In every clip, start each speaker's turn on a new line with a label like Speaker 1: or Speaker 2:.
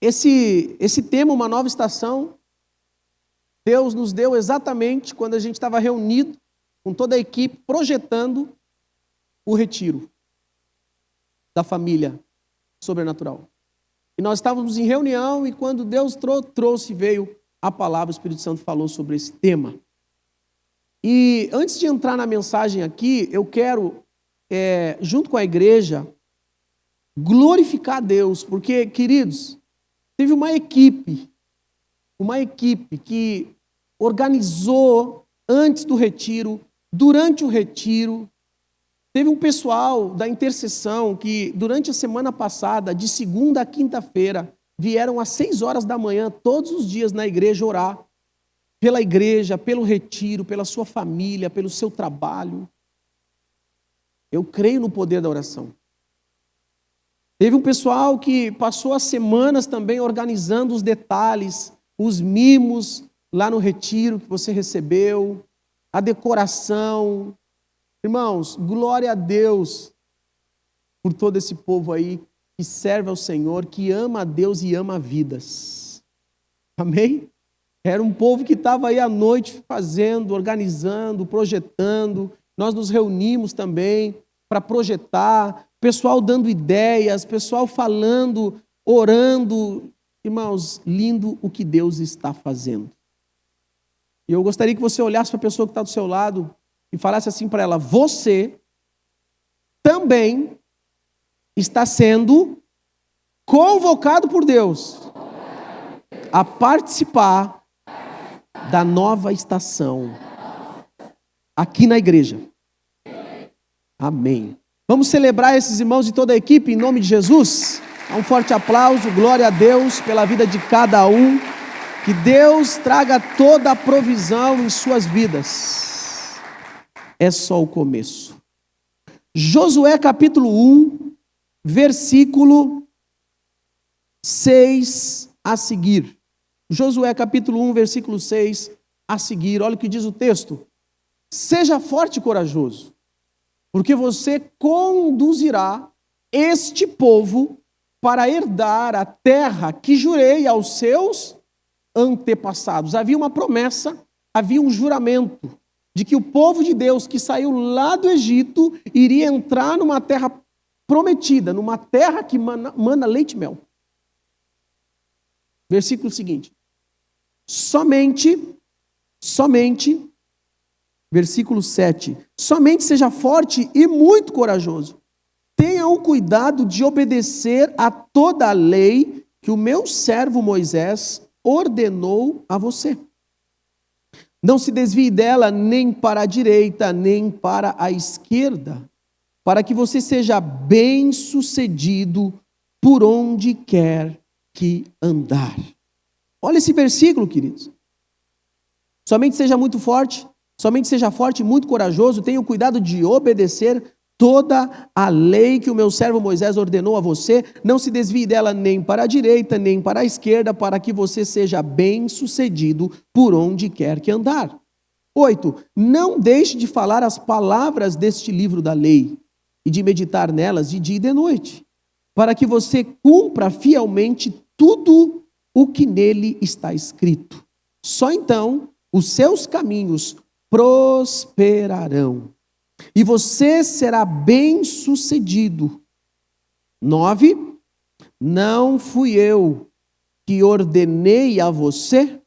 Speaker 1: esse tema, uma nova estação, Deus nos deu exatamente quando a gente estava reunido com toda a equipe, projetando o retiro da família sobrenatural. E nós estávamos em reunião e quando Deus trouxe, veio a palavra, o Espírito Santo falou sobre esse tema. E antes de entrar na mensagem aqui, eu quero, junto com a igreja, glorificar a Deus, porque, queridos, teve uma equipe que organizou antes do retiro, durante o retiro. Teve um pessoal da intercessão que, durante a semana passada, de segunda a quinta-feira, vieram às 6 horas da manhã, todos os dias na igreja, orar pela igreja, pelo retiro, pela sua família, pelo seu trabalho. Eu creio no poder da oração. Teve um pessoal que passou as semanas também organizando os detalhes, os mimos lá no retiro que você recebeu, a decoração. Irmãos, glória a Deus por todo esse povo aí que serve ao Senhor, que ama a Deus e ama vidas. Amém? Era um povo que estava aí à noite fazendo, organizando, projetando. Nós nos reunimos também para projetar, pessoal dando ideias, pessoal falando, orando. Irmãos, lindo o que Deus está fazendo. E eu gostaria que você olhasse para a pessoa que está do seu lado e falasse assim para ela: você também está sendo convocado por Deus a participar da nova estação aqui na igreja. Amém. Vamos celebrar esses irmãos de toda a equipe em nome de Jesus? Um forte aplauso, glória a Deus pela vida de cada um. Que Deus traga toda a provisão em suas vidas. É só o começo. Josué capítulo 1, versículo 6 a seguir. Josué capítulo 1, versículo 6 a seguir. Olha o que diz o texto. Seja forte e corajoso, porque você conduzirá este povo para herdar a terra que jurei aos seus antepassados. Havia uma promessa, havia um juramento de que o povo de Deus que saiu lá do Egito iria entrar numa terra prometida, numa terra que mana leite e mel. Versículo seguinte. Somente, versículo 7, somente seja forte e muito corajoso. Tenha o cuidado de obedecer a toda a lei que o meu servo Moisés ordenou a você. Não se desvie dela nem para a direita, nem para a esquerda, para que você seja bem-sucedido por onde quer que andar. Olha esse versículo, queridos. Somente seja forte e muito corajoso, tenha o cuidado de obedecer toda a lei que o meu servo Moisés ordenou a você, não se desvie dela nem para a direita, nem para a esquerda, para que você seja bem-sucedido por onde quer que andar. 8. Não deixe de falar as palavras deste livro da lei e de meditar nelas de dia e de noite, para que você cumpra fielmente tudo o que nele está escrito. Só então os seus caminhos prosperarão e você será bem-sucedido. 9. Não fui eu que ordenei a você?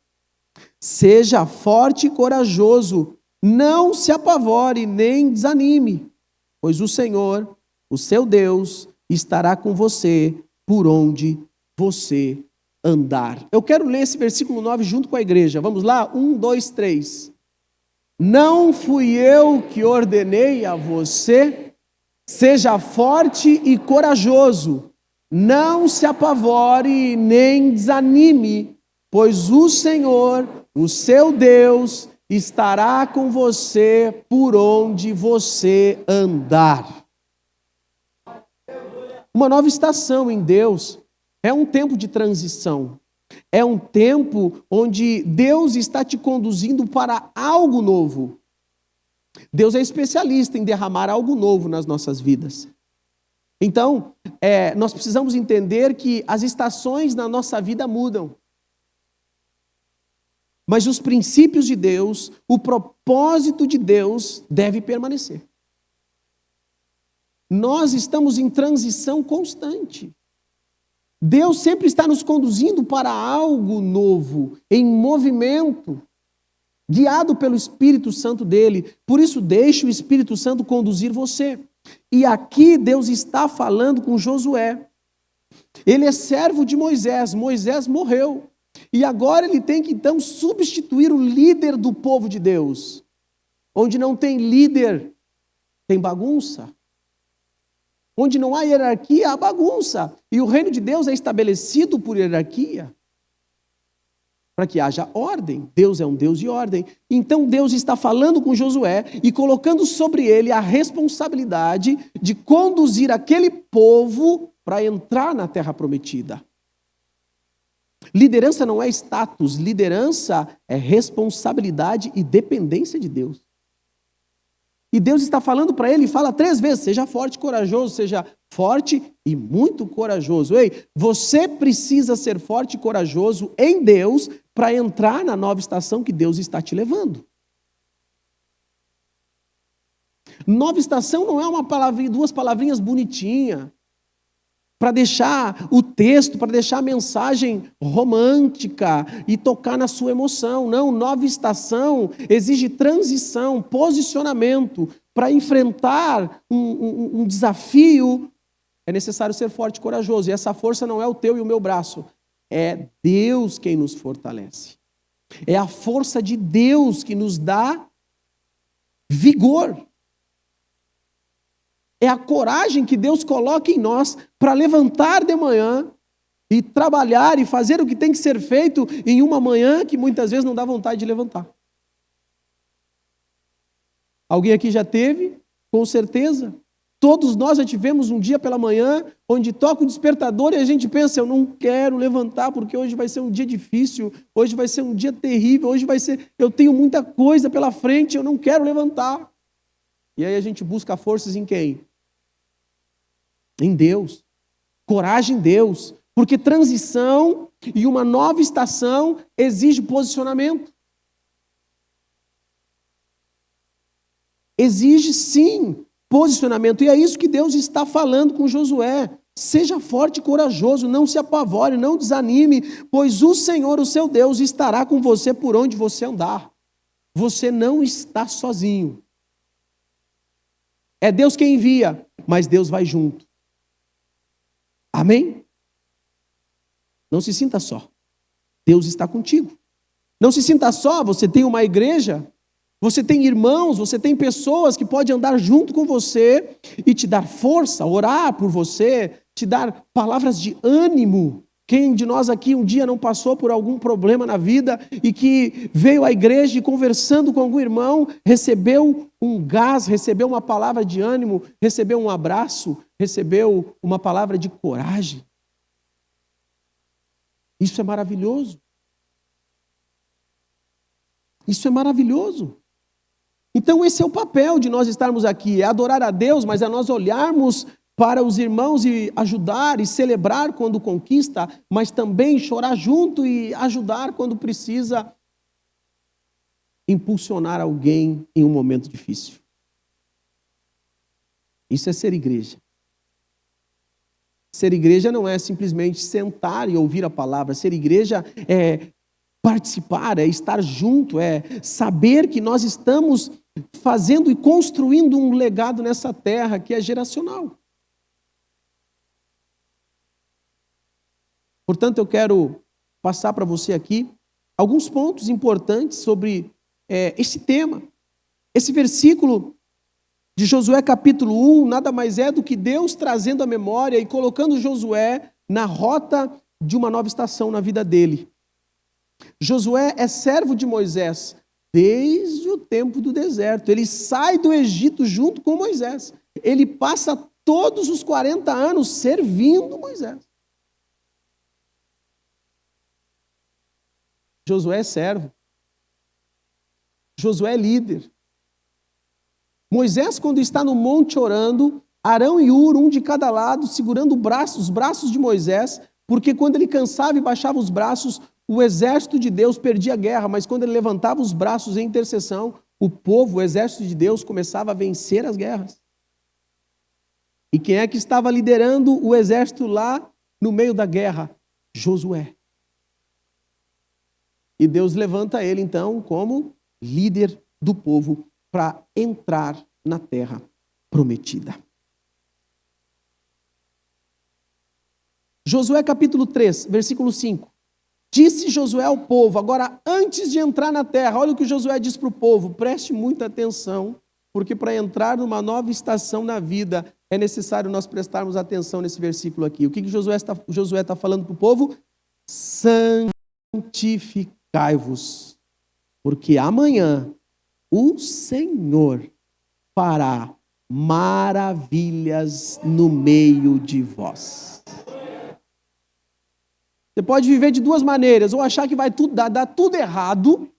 Speaker 1: Seja forte e corajoso, não se apavore nem desanime, pois o Senhor, o seu Deus, estará com você por onde você andar. Eu quero ler esse versículo 9 junto com a igreja. Vamos lá? 1, 2, 3. Não fui eu que ordenei a você? Seja forte e corajoso, não se apavore nem desanime, pois o Senhor, o seu Deus, estará com você por onde você andar. Uma nova estação em Deus é um tempo de transição. É um tempo onde Deus está te conduzindo para algo novo. Deus é especialista em derramar algo novo nas nossas vidas. Então, nós precisamos entender que as estações na nossa vida mudam. Mas os princípios de Deus, o propósito de Deus deve permanecer. Nós estamos em transição constante. Deus sempre está nos conduzindo para algo novo, em movimento, guiado pelo Espírito Santo dele. Por isso, deixe o Espírito Santo conduzir você. E aqui Deus está falando com Josué. Ele é servo de Moisés. Moisés morreu. E agora ele tem que então substituir o líder do povo de Deus. Onde não tem líder, tem bagunça. Onde não há hierarquia, há bagunça. E o reino de Deus é estabelecido por hierarquia. Para que haja ordem. Deus é um Deus de ordem. Então Deus está falando com Josué e colocando sobre ele a responsabilidade de conduzir aquele povo para entrar na terra prometida. Liderança não é status, liderança é responsabilidade e dependência de Deus. E Deus está falando para ele, fala 3 vezes, seja forte e corajoso, seja forte e muito corajoso. Ei, você precisa ser forte e corajoso em Deus para entrar na nova estação que Deus está te levando. Nova estação não é uma palavrinha, 2 palavrinhas bonitinhas, para deixar o texto, para deixar a mensagem romântica e tocar na sua emoção. Não, nova estação exige transição, posicionamento. Para enfrentar um desafio, é necessário ser forte e corajoso. E essa força não é o teu e o meu braço. É Deus quem nos fortalece. É a força de Deus que nos dá vigor. É a coragem que Deus coloca em nós para levantar de manhã e trabalhar e fazer o que tem que ser feito em uma manhã que muitas vezes não dá vontade de levantar. Alguém aqui já teve? Com certeza. Todos nós já tivemos um dia pela manhã onde toca o despertador e a gente pensa, eu não quero levantar porque hoje vai ser um dia difícil, hoje vai ser um dia terrível, eu tenho muita coisa pela frente, eu não quero levantar. E aí a gente busca forças em quem? Em Deus. Coragem em Deus. Porque transição e uma nova estação exige posicionamento. Exige sim posicionamento. E é isso que Deus está falando com Josué. Seja forte e corajoso, não se apavore, não desanime, pois o Senhor, o seu Deus, estará com você por onde você andar. Você não está sozinho. É Deus quem envia, mas Deus vai junto. Amém? Não se sinta só. Deus está contigo. Não se sinta só, você tem uma igreja, você tem irmãos, você tem pessoas que podem andar junto com você e te dar força, orar por você, te dar palavras de ânimo. Quem de nós aqui um dia não passou por algum problema na vida e que veio à igreja e conversando com algum irmão, recebeu um gás, recebeu uma palavra de ânimo, recebeu um abraço, recebeu uma palavra de coragem? Isso é maravilhoso. Isso é maravilhoso. Então esse é o papel de nós estarmos aqui, é adorar a Deus, mas é nós olharmos para os irmãos e ajudar e celebrar quando conquista, mas também chorar junto e ajudar quando precisa impulsionar alguém em um momento difícil. Isso é ser igreja. Ser igreja não é simplesmente sentar e ouvir a palavra. Ser igreja é participar, é estar junto, é saber que nós estamos fazendo e construindo um legado nessa terra que é geracional. Portanto, eu quero passar para você aqui alguns pontos importantes sobre esse tema. Esse versículo de Josué capítulo 1 nada mais é do que Deus trazendo a memória e colocando Josué na rota de uma nova estação na vida dele. Josué é servo de Moisés desde o tempo do deserto. Ele sai do Egito junto com Moisés. Ele passa todos os 40 anos servindo Moisés. Josué é servo. Josué é líder. Moisés, quando está no monte orando, Arão e Hur, um de cada lado, segurando os braços de Moisés, porque quando ele cansava e baixava os braços, o exército de Deus perdia a guerra, mas quando ele levantava os braços em intercessão, o povo, o exército de Deus, começava a vencer as guerras. E quem é que estava liderando o exército lá no meio da guerra? Josué. E Deus levanta ele, então, como líder do povo para entrar na terra prometida. Josué capítulo 3, versículo 5. Disse Josué ao povo, agora antes de entrar na terra, olha o que Josué diz para o povo, preste muita atenção, porque para entrar numa nova estação na vida, é necessário nós prestarmos atenção nesse versículo aqui. O que Josué está falando para o povo? Santificai-vos, porque amanhã o Senhor fará maravilhas no meio de vós. Você pode viver de duas maneiras, ou achar que vai dar tudo errado,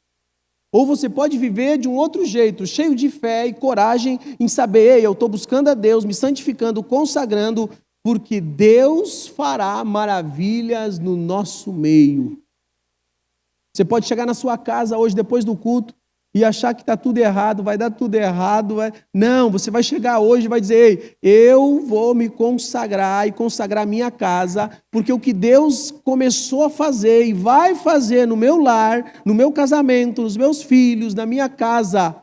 Speaker 1: ou você pode viver de um outro jeito, cheio de fé e coragem em saber, ei, eu estou buscando a Deus, me santificando, consagrando, porque Deus fará maravilhas no nosso meio. Você pode chegar na sua casa hoje, depois do culto, e achar que está tudo errado, vai dar tudo errado. Não, você vai chegar hoje e vai dizer, ei, eu vou me consagrar e consagrar minha casa, porque o que Deus começou a fazer e vai fazer no meu lar, no meu casamento, nos meus filhos, na minha casa,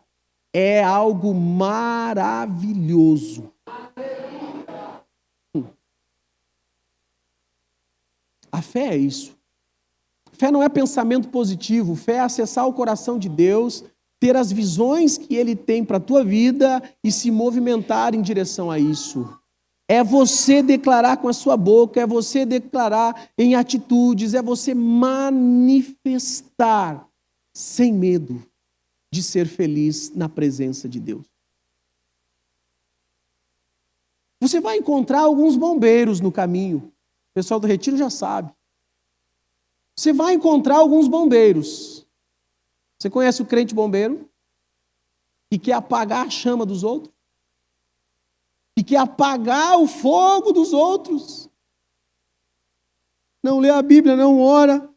Speaker 1: é algo maravilhoso. A fé é isso. Fé não é pensamento positivo, fé é acessar o coração de Deus, ter as visões que Ele tem para a tua vida e se movimentar em direção a isso. É você declarar com a sua boca, é você declarar em atitudes, é você manifestar sem medo de ser feliz na presença de Deus. Você vai encontrar alguns bombeiros no caminho. O pessoal do Retiro já sabe. Você vai encontrar alguns bombeiros. Você conhece o crente bombeiro? Que quer apagar a chama dos outros? Que quer apagar o fogo dos outros? Não lê a Bíblia, não ora.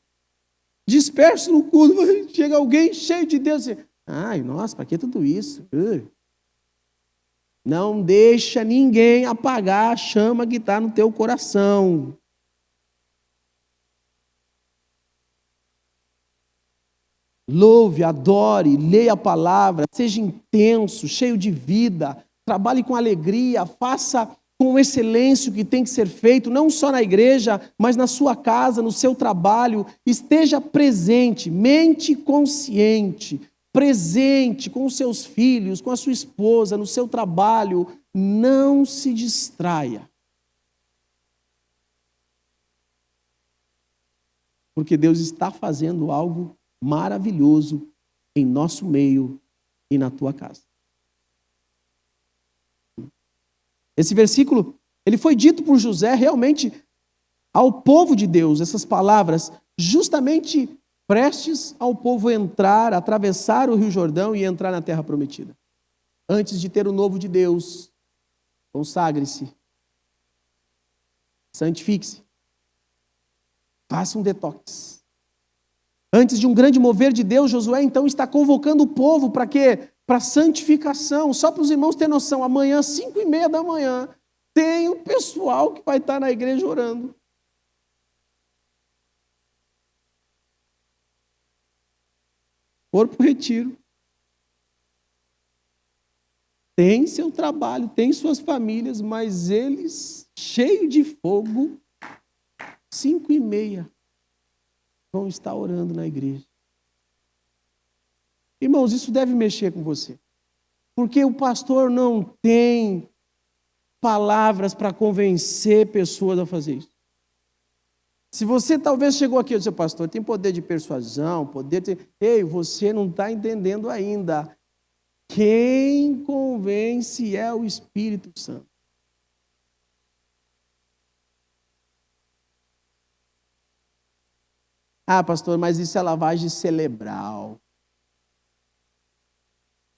Speaker 1: Disperso no culto. Chega alguém cheio de Deus e diz, ai, nossa, para que tudo isso? Não deixa ninguém apagar a chama que está no teu coração. Louve, adore, leia a palavra, seja intenso, cheio de vida, trabalhe com alegria, faça com excelência o que tem que ser feito, não só na igreja, mas na sua casa, no seu trabalho, esteja presente, mente consciente, presente com os seus filhos, com a sua esposa, no seu trabalho, não se distraia. Porque Deus está fazendo algo maravilhoso em nosso meio e na tua casa. Esse versículo, ele foi dito por José realmente ao povo de Deus, essas palavras, justamente prestes ao povo entrar, atravessar o Rio Jordão e entrar na terra prometida. Antes de ter o novo de Deus, consagre-se, santifique-se, faça um detox. Antes de um grande mover de Deus, Josué então está convocando o povo para quê? Para santificação. Só para os irmãos terem noção, amanhã, 5:30 da manhã, tem um pessoal que vai estar na igreja orando. For para o retiro. Tem seu trabalho, tem suas famílias, mas eles, cheios de fogo, 5:30. Vão estar orando na igreja. Irmãos, isso deve mexer com você. Porque o pastor não tem palavras para convencer pessoas a fazer isso. Se você talvez chegou aqui e disse, pastor, tem poder de persuasão, poder de... Ei, você não está entendendo ainda. Quem convence é o Espírito Santo. Ah, pastor, mas isso é lavagem cerebral.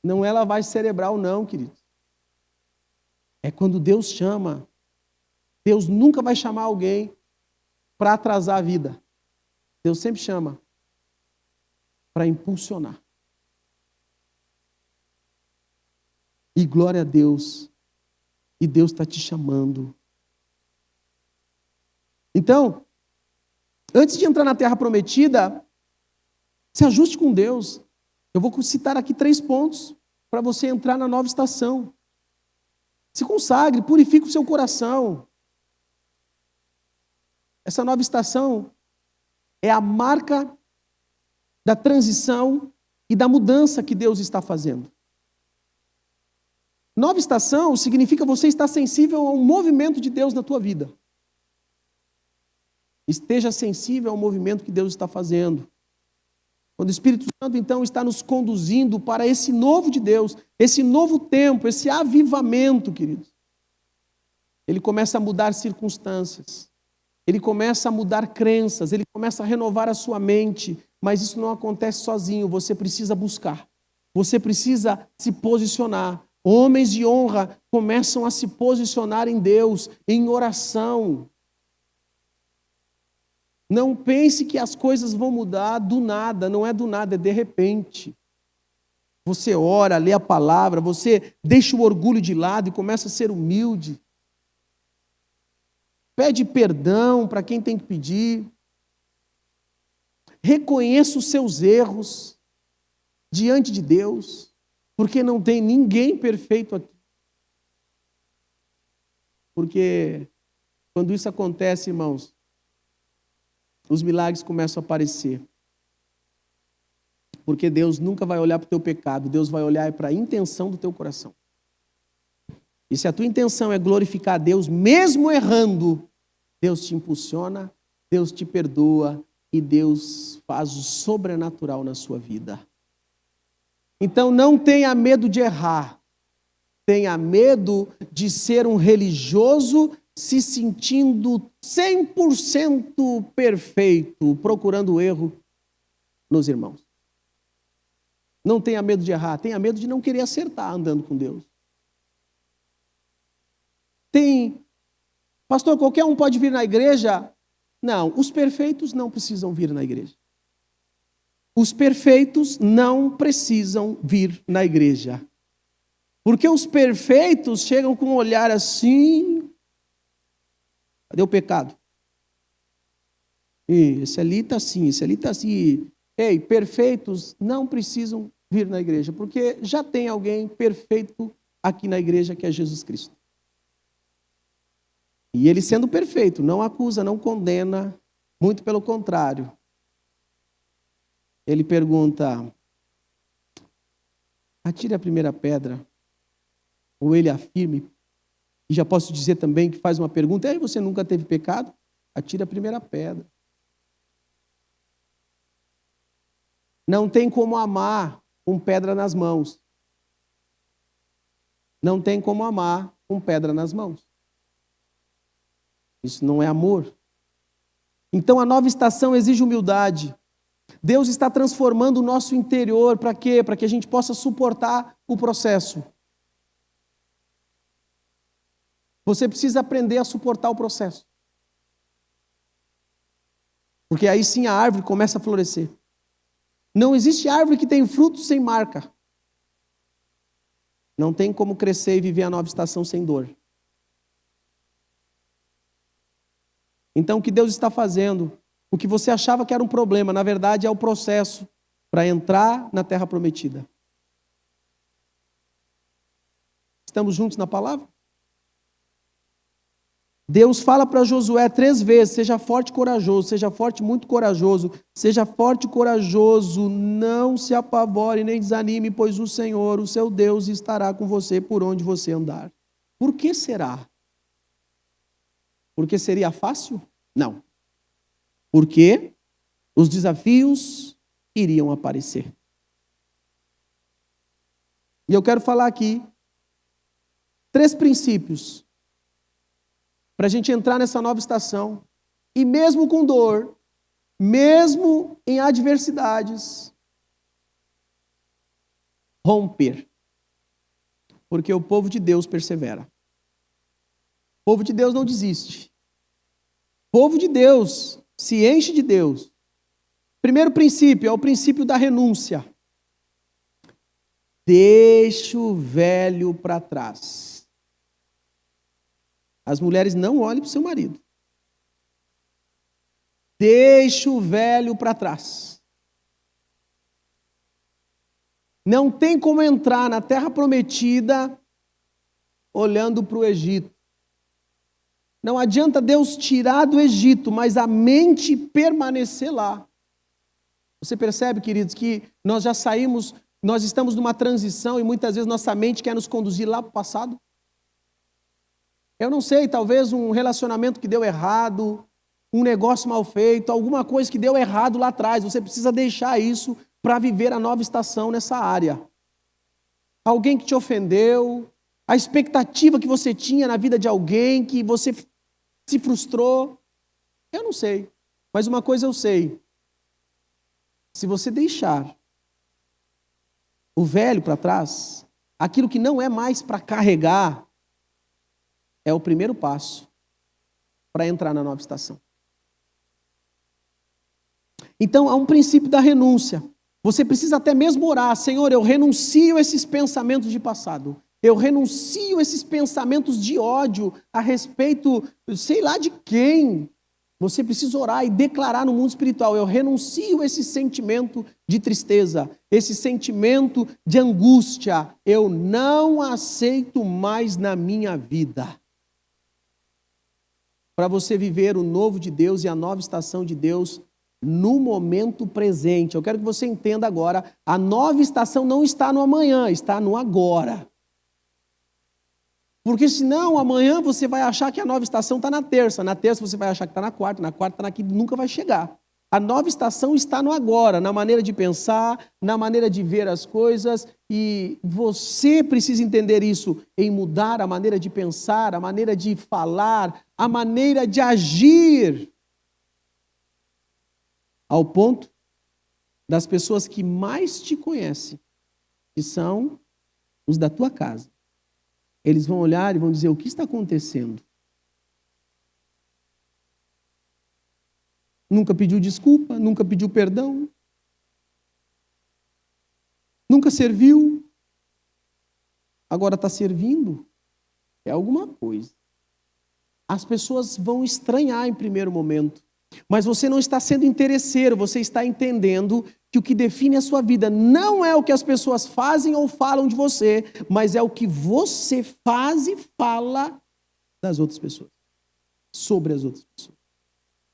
Speaker 1: Não é lavagem cerebral, não, querido. É quando Deus chama. Deus nunca vai chamar alguém para atrasar a vida. Deus sempre chama para impulsionar. E glória a Deus. E Deus está te chamando. Então, antes de entrar na terra prometida, se ajuste com Deus. Eu vou citar aqui 3 pontos para você entrar na nova estação. Se consagre, purifique o seu coração. Essa nova estação é a marca da transição e da mudança que Deus está fazendo. Nova estação significa você estar sensível ao movimento de Deus na tua vida. Esteja sensível ao movimento que Deus está fazendo. Quando o Espírito Santo, então, está nos conduzindo para esse novo de Deus, esse novo tempo, esse avivamento, queridos. Ele começa a mudar circunstâncias. Ele começa a mudar crenças. Ele começa a renovar a sua mente. Mas isso não acontece sozinho. Você precisa buscar. Você precisa se posicionar. Homens de honra começam a se posicionar em Deus, em oração. Não pense que as coisas vão mudar do nada, não é do nada, é de repente. Você ora, lê a palavra, você deixa o orgulho de lado e começa a ser humilde. Pede perdão para quem tem que pedir. Reconheça os seus erros diante de Deus, porque não tem ninguém perfeito aqui. Porque quando isso acontece, irmãos, os milagres começam a aparecer. Porque Deus nunca vai olhar para o teu pecado, Deus vai olhar para a intenção do teu coração. E se a tua intenção é glorificar a Deus, mesmo errando, Deus te impulsiona, Deus te perdoa e Deus faz o sobrenatural na sua vida. Então não tenha medo de errar, tenha medo de ser um religioso se sentindo 100% perfeito, procurando o erro nos irmãos. Não tenha medo de errar, tenha medo de não querer acertar andando com Deus. Pastor, qualquer um pode vir na igreja? Não, os perfeitos não precisam vir na igreja. Os perfeitos não precisam vir na igreja. Porque os perfeitos chegam com um olhar assim. Cadê o pecado? Esse ali está assim, esse ali está assim. Ei, perfeitos não precisam vir na igreja, porque já tem alguém perfeito aqui na igreja, que é Jesus Cristo. E ele, sendo perfeito, não acusa, não condena, muito pelo contrário. Ele pergunta: atire a primeira pedra, ou ele afirme. E já posso dizer também que faz uma pergunta: aí você nunca teve pecado? Atire a primeira pedra. Não tem como amar com pedra nas mãos. Não tem como amar com pedra nas mãos. Isso não é amor. Então a nova estação exige humildade. Deus está transformando o nosso interior para quê? Para que a gente possa suportar o processo. Você precisa aprender a suportar o processo. Porque aí sim a árvore começa a florescer. Não existe árvore que tem frutos sem marca. Não tem como crescer e viver a nova estação sem dor. Então o que Deus está fazendo, o que você achava que era um problema, na verdade é o processo para entrar na terra prometida. Estamos juntos na palavra? Deus fala para Josué 3 vezes: seja forte e corajoso, seja forte, muito corajoso, seja forte e corajoso, não se apavore nem desanime, pois o Senhor, o seu Deus, estará com você por onde você andar. Por que será? Porque seria fácil? Não. Porque os desafios iriam aparecer. E eu quero falar aqui 3 princípios para a gente entrar nessa nova estação, e mesmo com dor, mesmo em adversidades, romper. Porque o povo de Deus persevera. O povo de Deus não desiste. O povo de Deus se enche de Deus. Primeiro princípio é o princípio da renúncia. Deixa o velho para trás. As mulheres não olhem para o seu marido. Deixa o velho para trás. Não tem como entrar na terra prometida olhando para o Egito. Não adianta Deus tirar do Egito, mas a mente permanecer lá. Você percebe, queridos, que nós já saímos, nós estamos numa transição e muitas vezes nossa mente quer nos conduzir lá para o passado? Eu não sei, talvez um relacionamento que deu errado, um negócio mal feito, alguma coisa que deu errado lá atrás. Você precisa deixar isso para viver a nova estação nessa área. Alguém que te ofendeu, a expectativa que você tinha na vida de alguém, que você se frustrou. Eu não sei, mas uma coisa eu sei. Se você deixar o velho para trás, aquilo que não é mais para carregar, é o primeiro passo para entrar na nova estação. Então, há um princípio da renúncia. Você precisa até mesmo orar: Senhor, eu renuncio esses pensamentos de passado. Eu renuncio esses pensamentos de ódio a respeito, sei lá de quem. Você precisa orar e declarar no mundo espiritual: eu renuncio esse sentimento de tristeza, esse sentimento de angústia. Eu não aceito mais na minha vida. Para você viver o novo de Deus e a nova estação de Deus no momento presente. Eu quero que você entenda agora: a nova estação não está no amanhã, está no agora. Porque senão amanhã você vai achar que a nova estação está na terça você vai achar que está na quarta está na quinta, nunca vai chegar. A nova estação está no agora, na maneira de pensar, na maneira de ver as coisas, e você precisa entender isso, em mudar a maneira de pensar, a maneira de falar, a maneira de agir, ao ponto das pessoas que mais te conhecem, que são os da tua casa. Eles vão olhar e vão dizer: o que está acontecendo? Nunca pediu desculpa, nunca pediu perdão, nunca serviu, agora está servindo. É alguma coisa. As pessoas vão estranhar em primeiro momento, mas você não está sendo interesseiro, você está entendendo que o que define a sua vida não é o que as pessoas fazem ou falam de você, mas é o que você faz e fala das outras pessoas, sobre as outras pessoas.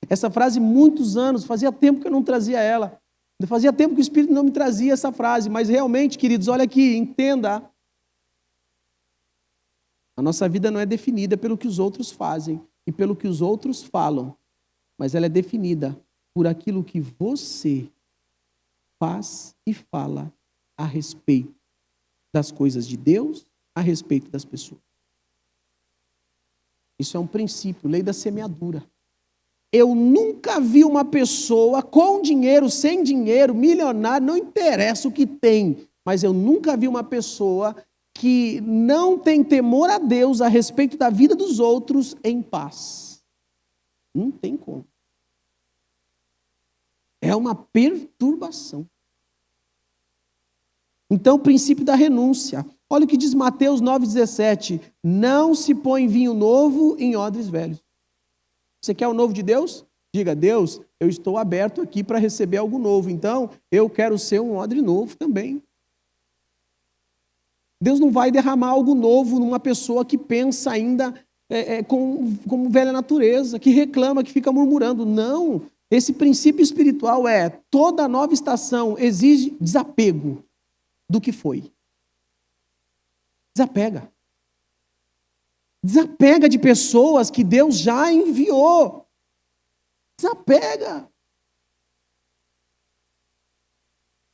Speaker 1: Essa frase, muitos anos, fazia tempo que eu não trazia ela, fazia tempo que o Espírito não me trazia essa frase, mas realmente, queridos, olha aqui, entenda, a nossa vida não é definida pelo que os outros fazem e pelo que os outros falam, mas ela é definida por aquilo que você faz e fala a respeito das coisas de Deus, a respeito das pessoas. Isso é um princípio, lei da semeadura. Eu nunca vi uma pessoa com dinheiro, sem dinheiro, milionário, não interessa o que tem, mas eu nunca vi uma pessoa que não tem temor a Deus a respeito da vida dos outros em paz. Não tem como. É uma perturbação. Então, o princípio da renúncia. Olha o que diz Mateus 9,17. Não se põe vinho novo em odres velhos. Você quer o novo de Deus? Diga: Deus, eu estou aberto aqui para receber algo novo. Então, eu quero ser um odre novo também. Deus não vai derramar algo novo numa pessoa que pensa ainda como velha natureza, que reclama, que fica murmurando. Não. Esse princípio espiritual toda nova estação exige desapego do que foi. Desapega. Desapega de pessoas que Deus já enviou. Desapega.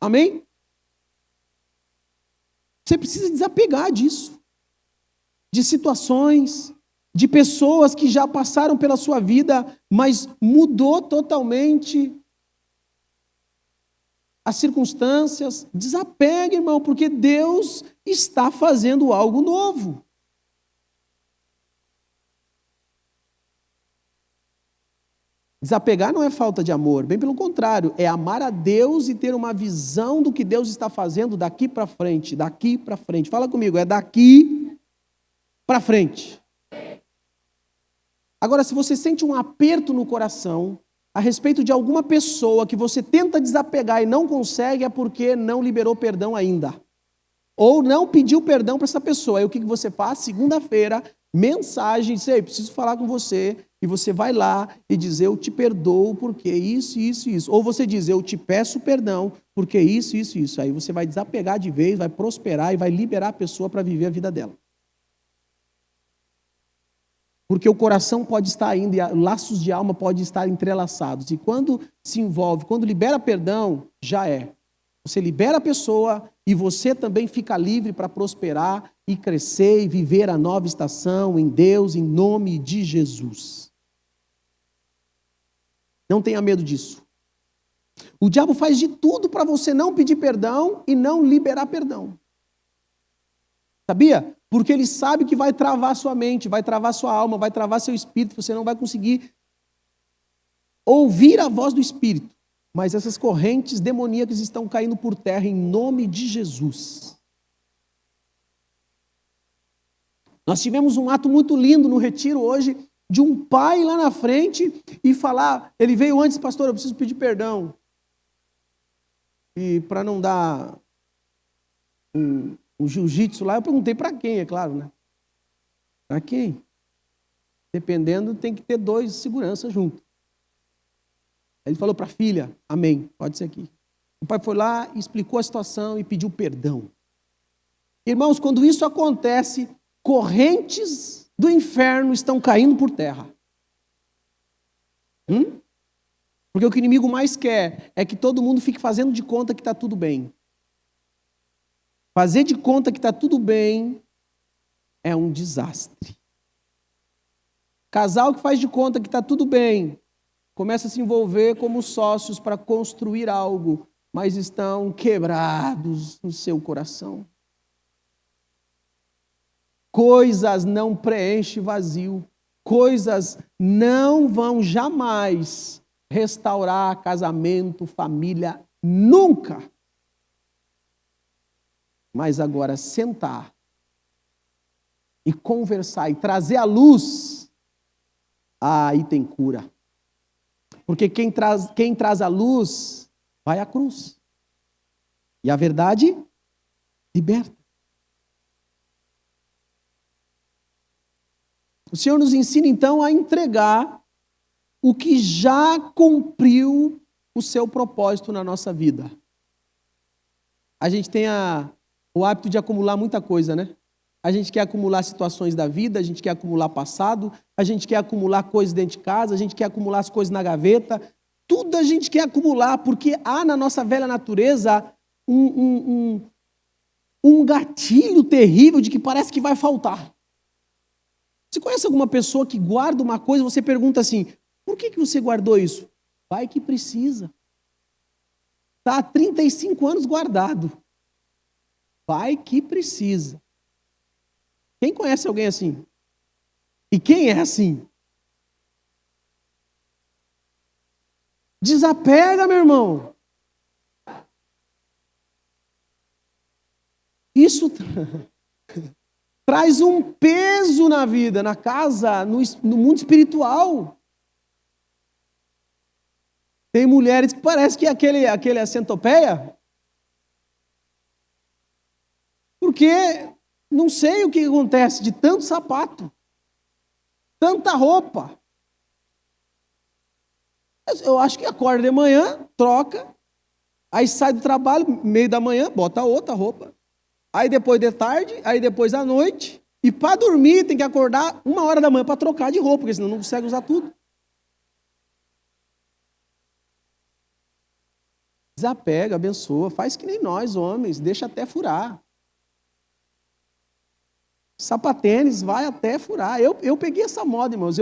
Speaker 1: Amém? Você precisa desapegar disso. De situações, de pessoas que já passaram pela sua vida, mas mudou totalmente as circunstâncias. Desapega, irmão, porque Deus está fazendo algo novo. Desapegar não é falta de amor, bem pelo contrário, é amar a Deus e ter uma visão do que Deus está fazendo daqui para frente, daqui para frente. Fala comigo, é daqui para frente. Agora, se você sente um aperto no coração a respeito de alguma pessoa que você tenta desapegar e não consegue, é porque não liberou perdão ainda. Ou não pediu perdão para essa pessoa. Aí o que você faz? Segunda-feira, mensagem, diz, ei, preciso falar com você. E você vai lá e diz, eu te perdoo porque isso, isso, isso. Ou você diz, eu te peço perdão porque isso, isso, isso. Aí você vai desapegar de vez, vai prosperar e vai liberar a pessoa para viver a vida dela. Porque o coração pode estar ainda, e laços de alma podem estar entrelaçados. E quando se envolve, quando libera perdão, já é. Você libera a pessoa e você também fica livre para prosperar e crescer e viver a nova estação em Deus, em nome de Jesus. Não tenha medo disso. O diabo faz de tudo para você não pedir perdão e não liberar perdão. Sabia? Porque ele sabe que vai travar sua mente, vai travar sua alma, vai travar seu espírito, você não vai conseguir ouvir a voz do Espírito. Mas essas correntes demoníacas estão caindo por terra em nome de Jesus. Nós tivemos um ato muito lindo no retiro hoje, de um pai lá na frente e falar, ele veio antes, pastor, eu preciso pedir perdão. E para não dar um jiu-jitsu lá, eu perguntei para quem, é claro, né? Para quem? Dependendo, tem que ter 2 seguranças juntos. Ele falou para a filha, amém, pode ser aqui. O pai foi lá, explicou a situação e pediu perdão. Irmãos, quando isso acontece, correntes do inferno estão caindo por terra. Porque o que o inimigo mais quer é que todo mundo fique fazendo de conta que está tudo bem. Fazer de conta que está tudo bem é um desastre. Casal que faz de conta que está tudo bem, começa a se envolver como sócios para construir algo, mas estão quebrados no seu coração. Coisas não preenchem vazio. Coisas não vão jamais restaurar casamento, família, nunca. Mas agora sentar e conversar e trazer à luz, aí tem cura. Porque quem traz a luz vai à cruz. E a verdade liberta. O Senhor nos ensina então a entregar o que já cumpriu o seu propósito na nossa vida. A gente tem o hábito de acumular muita coisa, né? A gente quer acumular situações da vida, a gente quer acumular passado, a gente quer acumular coisas dentro de casa, a gente quer acumular as coisas na gaveta. Tudo a gente quer acumular, porque há na nossa velha natureza um gatilho terrível de que parece que vai faltar. Você conhece alguma pessoa que guarda uma coisa e você pergunta assim, por que você guardou isso? Vai que precisa. Está há 35 anos guardado. Vai que precisa. Quem conhece alguém assim? E quem é assim? Desapega, meu irmão. Isso traz um peso na vida, na casa, no mundo espiritual. Tem mulheres que parece que aquele é centopeia. Porque não sei o que acontece de tanto sapato, tanta roupa. Eu acho que acorda de manhã, troca, aí sai do trabalho, meio da manhã, bota outra roupa. Aí depois de tarde, aí depois à noite. E para dormir tem que acordar 1h da manhã para trocar de roupa, porque senão não consegue usar tudo. Desapega, abençoa, faz que nem nós, homens, deixa até furar. Sapatênis vai até furar. Eu peguei essa moda, irmãos.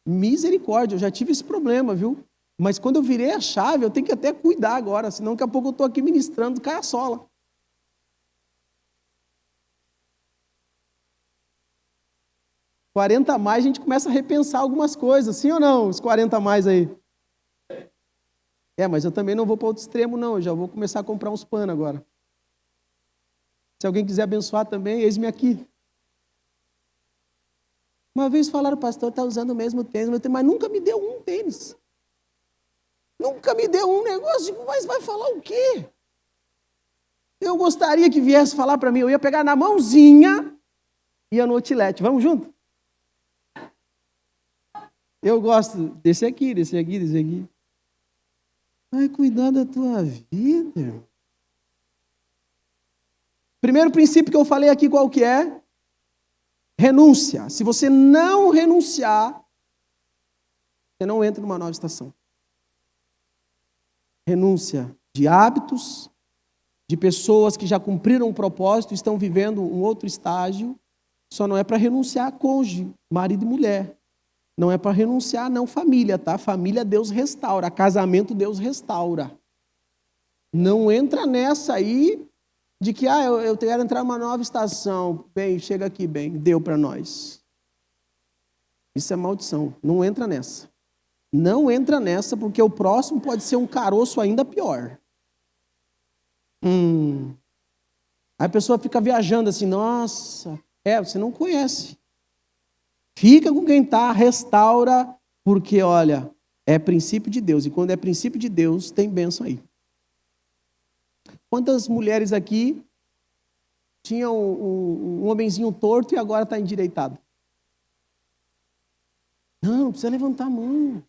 Speaker 1: Misericórdia, eu já tive esse problema, viu? Mas quando eu virei a chave, eu tenho que até cuidar agora, senão daqui a pouco eu estou aqui ministrando, cai a sola. $40 a mais, a gente começa a repensar algumas coisas, sim ou não? Os 40 a mais aí. Mas eu também não vou para outro extremo, não. Eu já vou começar a comprar uns panos agora. Se alguém quiser abençoar também, eis-me aqui. Uma vez falaram, o pastor está usando o mesmo tênis, mas nunca me deu um tênis. Nunca me deu um negócio, mas vai falar o quê? Eu gostaria que viesse falar para mim, eu ia pegar na mãozinha, ia no outlet. Vamos junto? Eu gosto desse aqui. Vai cuidar da tua vida. Primeiro princípio que eu falei aqui, qual que é? Renúncia. Se você não renunciar, você não entra numa nova estação. Renúncia de hábitos, de pessoas que já cumpriram um propósito, estão vivendo um outro estágio. Só não é para renunciar a cônjuge, marido e mulher. Não é para renunciar, não, família, tá? Família Deus restaura, casamento Deus restaura. Não entra nessa aí de que eu quero entrar numa nova estação. Bem, chega aqui, bem, deu para nós. Isso é maldição. Não entra nessa. Não entra nessa, porque o próximo pode ser um caroço ainda pior. Aí a pessoa fica viajando assim, nossa, você não conhece. Fica com quem está, restaura, porque, olha, é princípio de Deus. E quando é princípio de Deus, tem bênção aí. Quantas mulheres aqui tinham um homenzinho torto e agora está endireitado? Não precisa levantar a mão.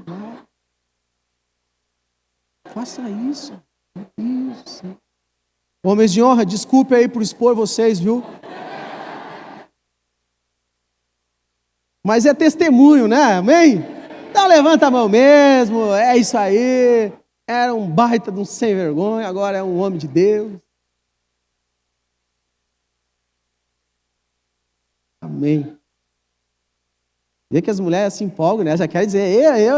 Speaker 1: Não. Faça isso. Isso. Homens de honra, desculpe aí por expor vocês, viu? Mas é testemunho, né? Amém? Então levanta a mão mesmo, é isso aí. Era um baita de um sem vergonha, agora é um homem de Deus. Amém. Vê que as mulheres se empolgam, né? Já querem dizer, eu.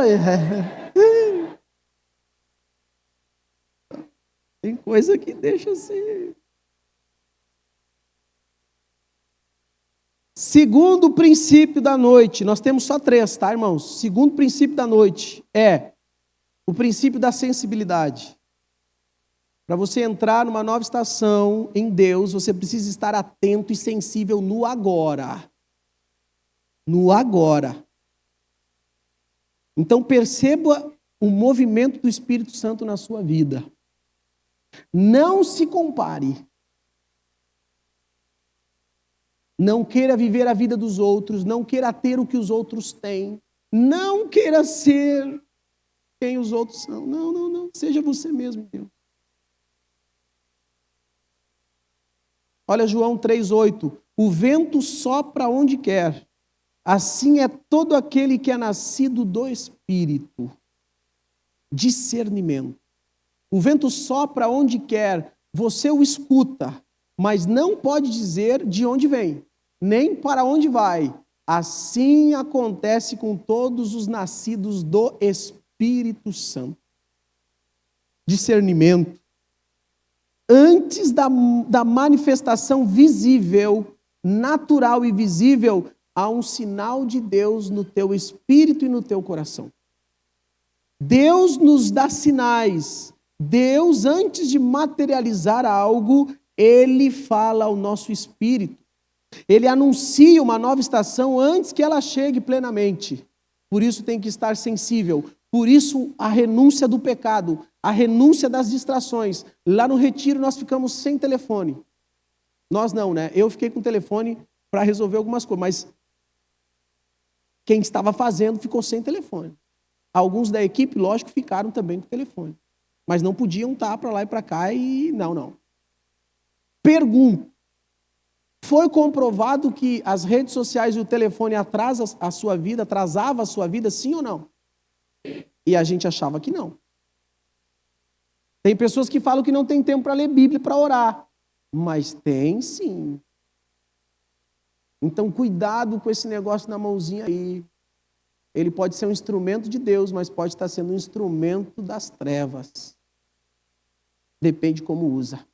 Speaker 1: Tem coisa que deixa assim. Segundo princípio da noite, nós temos só 3, tá, irmãos? Segundo princípio da noite é o princípio da sensibilidade. Para você entrar numa nova estação em Deus, você precisa estar atento e sensível no agora. No agora. Então perceba o movimento do Espírito Santo na sua vida. Não se compare. Não queira viver a vida dos outros, não queira ter o que os outros têm, não queira ser quem os outros são. Não. Seja você mesmo, Deus. Olha João 3,8. O vento sopra onde quer. Assim é todo aquele que é nascido do Espírito. Discernimento. O vento sopra onde quer. Você o escuta, mas não pode dizer de onde vem, nem para onde vai. Assim acontece com todos os nascidos do Espírito Santo. Discernimento. Antes da manifestação visível, natural e visível, há um sinal de Deus no teu espírito e no teu coração. Deus nos dá sinais. Deus, antes de materializar algo, Ele fala ao nosso espírito. Ele anuncia uma nova estação antes que ela chegue plenamente. Por isso tem que estar sensível. Por isso a renúncia do pecado, a renúncia das distrações. Lá no retiro nós ficamos sem telefone. Nós não, né? Eu fiquei com o telefone para resolver algumas coisas, mas quem estava fazendo ficou sem telefone. Alguns da equipe, lógico, ficaram também com o telefone. Mas não podiam estar para lá e para cá e não. Pergunto. Foi comprovado que as redes sociais e o telefone atrasava a sua vida, sim ou não? E a gente achava que não. Tem pessoas que falam que não tem tempo para ler Bíblia, para orar. Mas tem sim. Então cuidado com esse negócio na mãozinha aí. Ele pode ser um instrumento de Deus, mas pode estar sendo um instrumento das trevas. Depende como usa.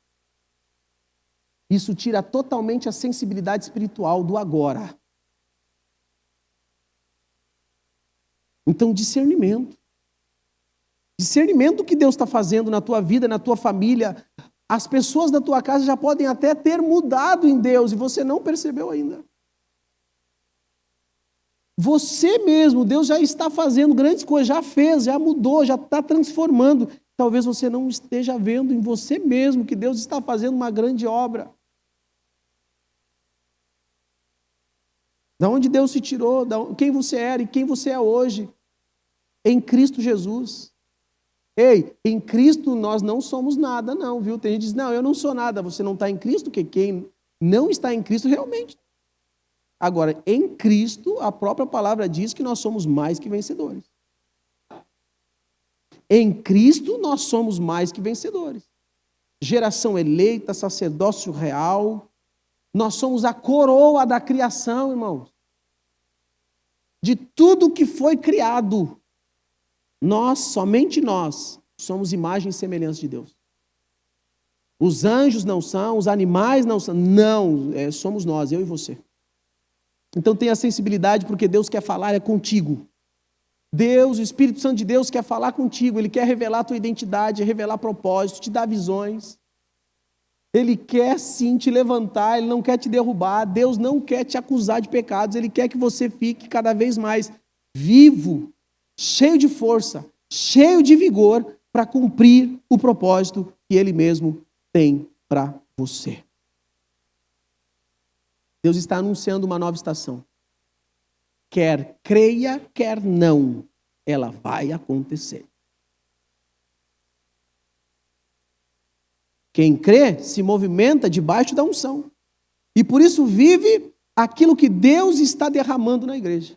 Speaker 1: Isso tira totalmente a sensibilidade espiritual do agora. Então, discernimento. Discernimento do que Deus está fazendo na tua vida, na tua família. As pessoas da tua casa já podem até ter mudado em Deus e você não percebeu ainda. Você mesmo, Deus já está fazendo grandes coisas, já fez, já mudou, já está transformando. Talvez você não esteja vendo em você mesmo que Deus está fazendo uma grande obra. Da onde Deus se tirou, quem você era e quem você é hoje. Em Cristo Jesus. Ei, em Cristo nós não somos nada, não, viu? Tem gente que diz, não, eu não sou nada. Você não está em Cristo, porque quem não está em Cristo realmente. Agora, em Cristo, a própria palavra diz que nós somos mais que vencedores. Em Cristo nós somos mais que vencedores. Geração eleita, sacerdócio real. Nós somos a coroa da criação, irmãos. De tudo que foi criado, nós, somente nós, somos imagem e semelhança de Deus. Os anjos não são, os animais não são. Não, somos nós, eu e você. Então tenha sensibilidade, porque Deus quer falar é contigo. Deus, o Espírito Santo de Deus quer falar contigo. Ele quer revelar a tua identidade, revelar propósito, te dar visões. Ele quer sim te levantar, Ele não quer te derrubar. Deus não quer te acusar de pecados. Ele quer que você fique cada vez mais vivo, cheio de força, cheio de vigor para cumprir o propósito que Ele mesmo tem para você. Deus está anunciando uma nova estação. Quer creia, quer não, ela vai acontecer. Quem crê se movimenta debaixo da unção. E por isso vive aquilo que Deus está derramando na igreja.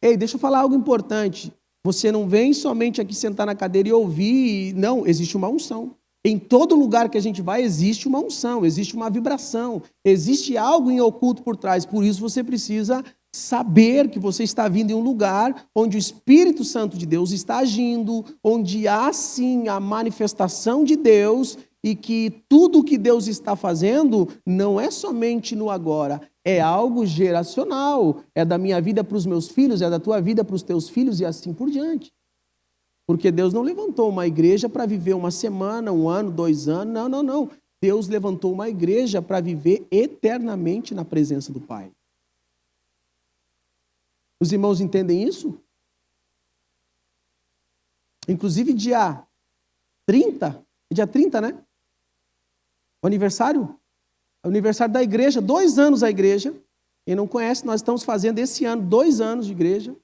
Speaker 1: Ei, deixa eu falar algo importante. Você não vem somente aqui sentar na cadeira e ouvir. Não, existe uma unção. Em todo lugar que a gente vai, existe uma unção, existe uma vibração, existe algo em oculto por trás. Por isso você precisa saber que você está vindo em um lugar onde o Espírito Santo de Deus está agindo, onde há sim a manifestação de Deus e que tudo o que Deus está fazendo não é somente no agora, é algo geracional, é da minha vida para os meus filhos, é da tua vida para os teus filhos e assim por diante. Porque Deus não levantou uma igreja para viver uma semana, um ano, 2 anos. Não. Deus levantou uma igreja para viver eternamente na presença do Pai. Os irmãos entendem isso? Inclusive dia 30, né? O aniversário da igreja, 2 anos a igreja. Quem não conhece, nós estamos fazendo esse ano 2 anos de igreja.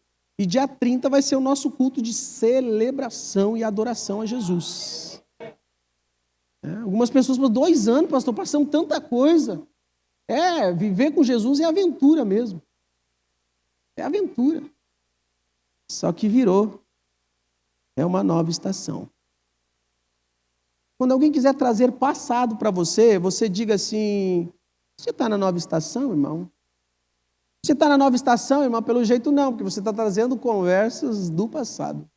Speaker 1: E dia 30 vai ser o nosso culto de celebração e adoração a Jesus. Algumas pessoas falam, 2 anos, pastor, passamos tanta coisa. Viver com Jesus é aventura mesmo. É aventura. Só que virou. É uma nova estação. Quando alguém quiser trazer passado para você, você diga assim, você está na nova estação, irmão? Você está na nova estação, irmão? Pelo jeito não, porque você está trazendo conversas do passado.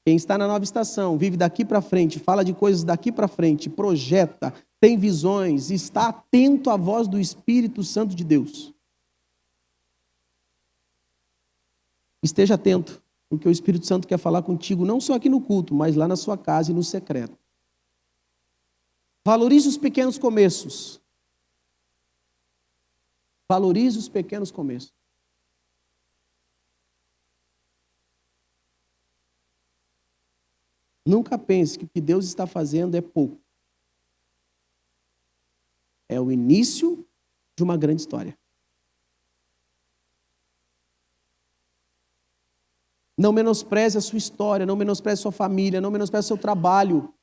Speaker 1: Quem está na nova estação, vive daqui para frente, fala de coisas daqui para frente, projeta, tem visões, está atento à voz do Espírito Santo de Deus. Esteja atento, porque o Espírito Santo quer falar contigo, não só aqui no culto, mas lá na sua casa e no secreto. Valorize os pequenos começos. Valorize os pequenos começos. Nunca pense que o que Deus está fazendo é pouco. É o início de uma grande história. Não menospreze a sua história, não menospreze a sua família, não menospreze o seu trabalho.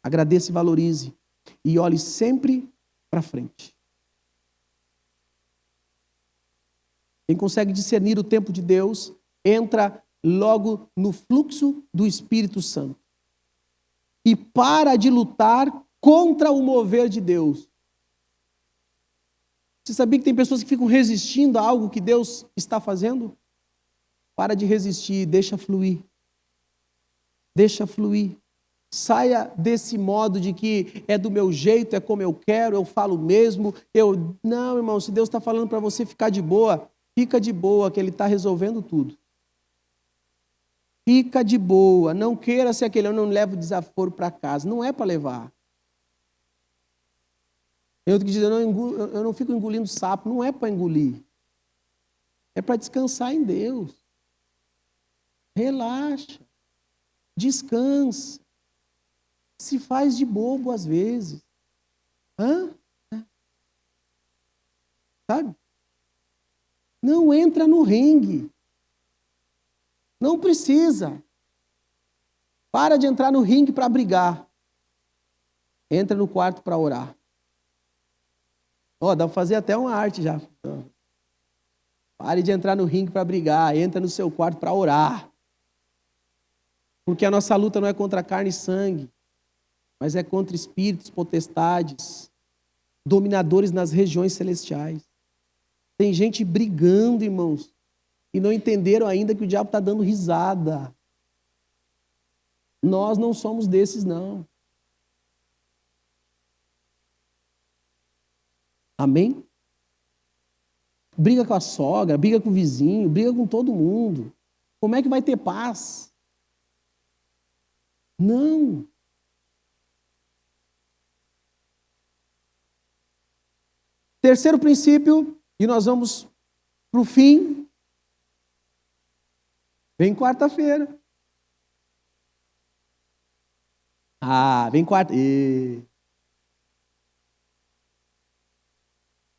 Speaker 1: Agradeça e valorize. E olhe sempre para frente. Quem consegue discernir o tempo de Deus, entra logo no fluxo do Espírito Santo. E para de lutar contra o mover de Deus. Você sabia que tem pessoas que ficam resistindo a algo que Deus está fazendo? Para de resistir, deixa fluir. Deixa fluir. Saia desse modo de que é do meu jeito, é como eu quero, eu falo mesmo. Não, irmão, se Deus está falando para você ficar de boa, Fica de boa que ele está resolvendo tudo. Fica de boa. Não queira ser aquele, eu não levo desaforo para casa. Não é para levar. Eu que diz, eu não fico engolindo sapo. Não é para engolir. É para descansar em Deus. Relaxa. Descansa. Se faz de bobo às vezes. Sabe? Não entra no ringue. Não precisa. Para de entrar no ringue para brigar. Entra no quarto para orar. Dá para fazer até uma arte já. Pare de entrar no ringue para brigar. Entra no seu quarto para orar. Porque a nossa luta não é contra carne e sangue, mas é contra espíritos, potestades, dominadores nas regiões celestiais. Tem gente brigando, irmãos, e não entenderam ainda que o diabo está dando risada. Nós não somos desses, não. Amém? Briga com a sogra, briga com o vizinho, briga com todo mundo. Como é que vai ter paz? Não. Terceiro princípio, e nós vamos para o fim. Vem quarta-feira. Vem quarta.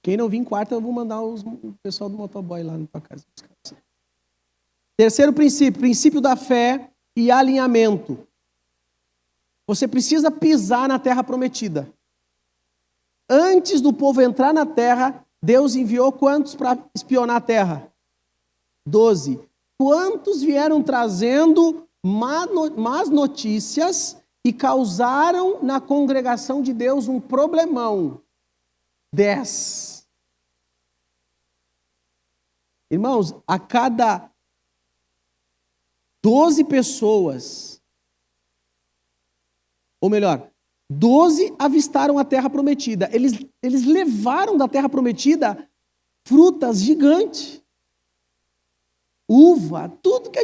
Speaker 1: Quem não vir quarta, eu vou mandar o pessoal do motoboy lá na tua casa. Terceiro princípio, princípio da fé e alinhamento. Você precisa pisar na terra prometida. Antes do povo entrar na terra, Deus enviou quantos para espionar a terra? 12. Quantos vieram trazendo más notícias e causaram na congregação de Deus um problemão? 10. Irmãos, a cada 12 pessoas, ou melhor, 12 avistaram a terra prometida. Eles levaram da terra prometida frutas gigantes. Uva, tudo que...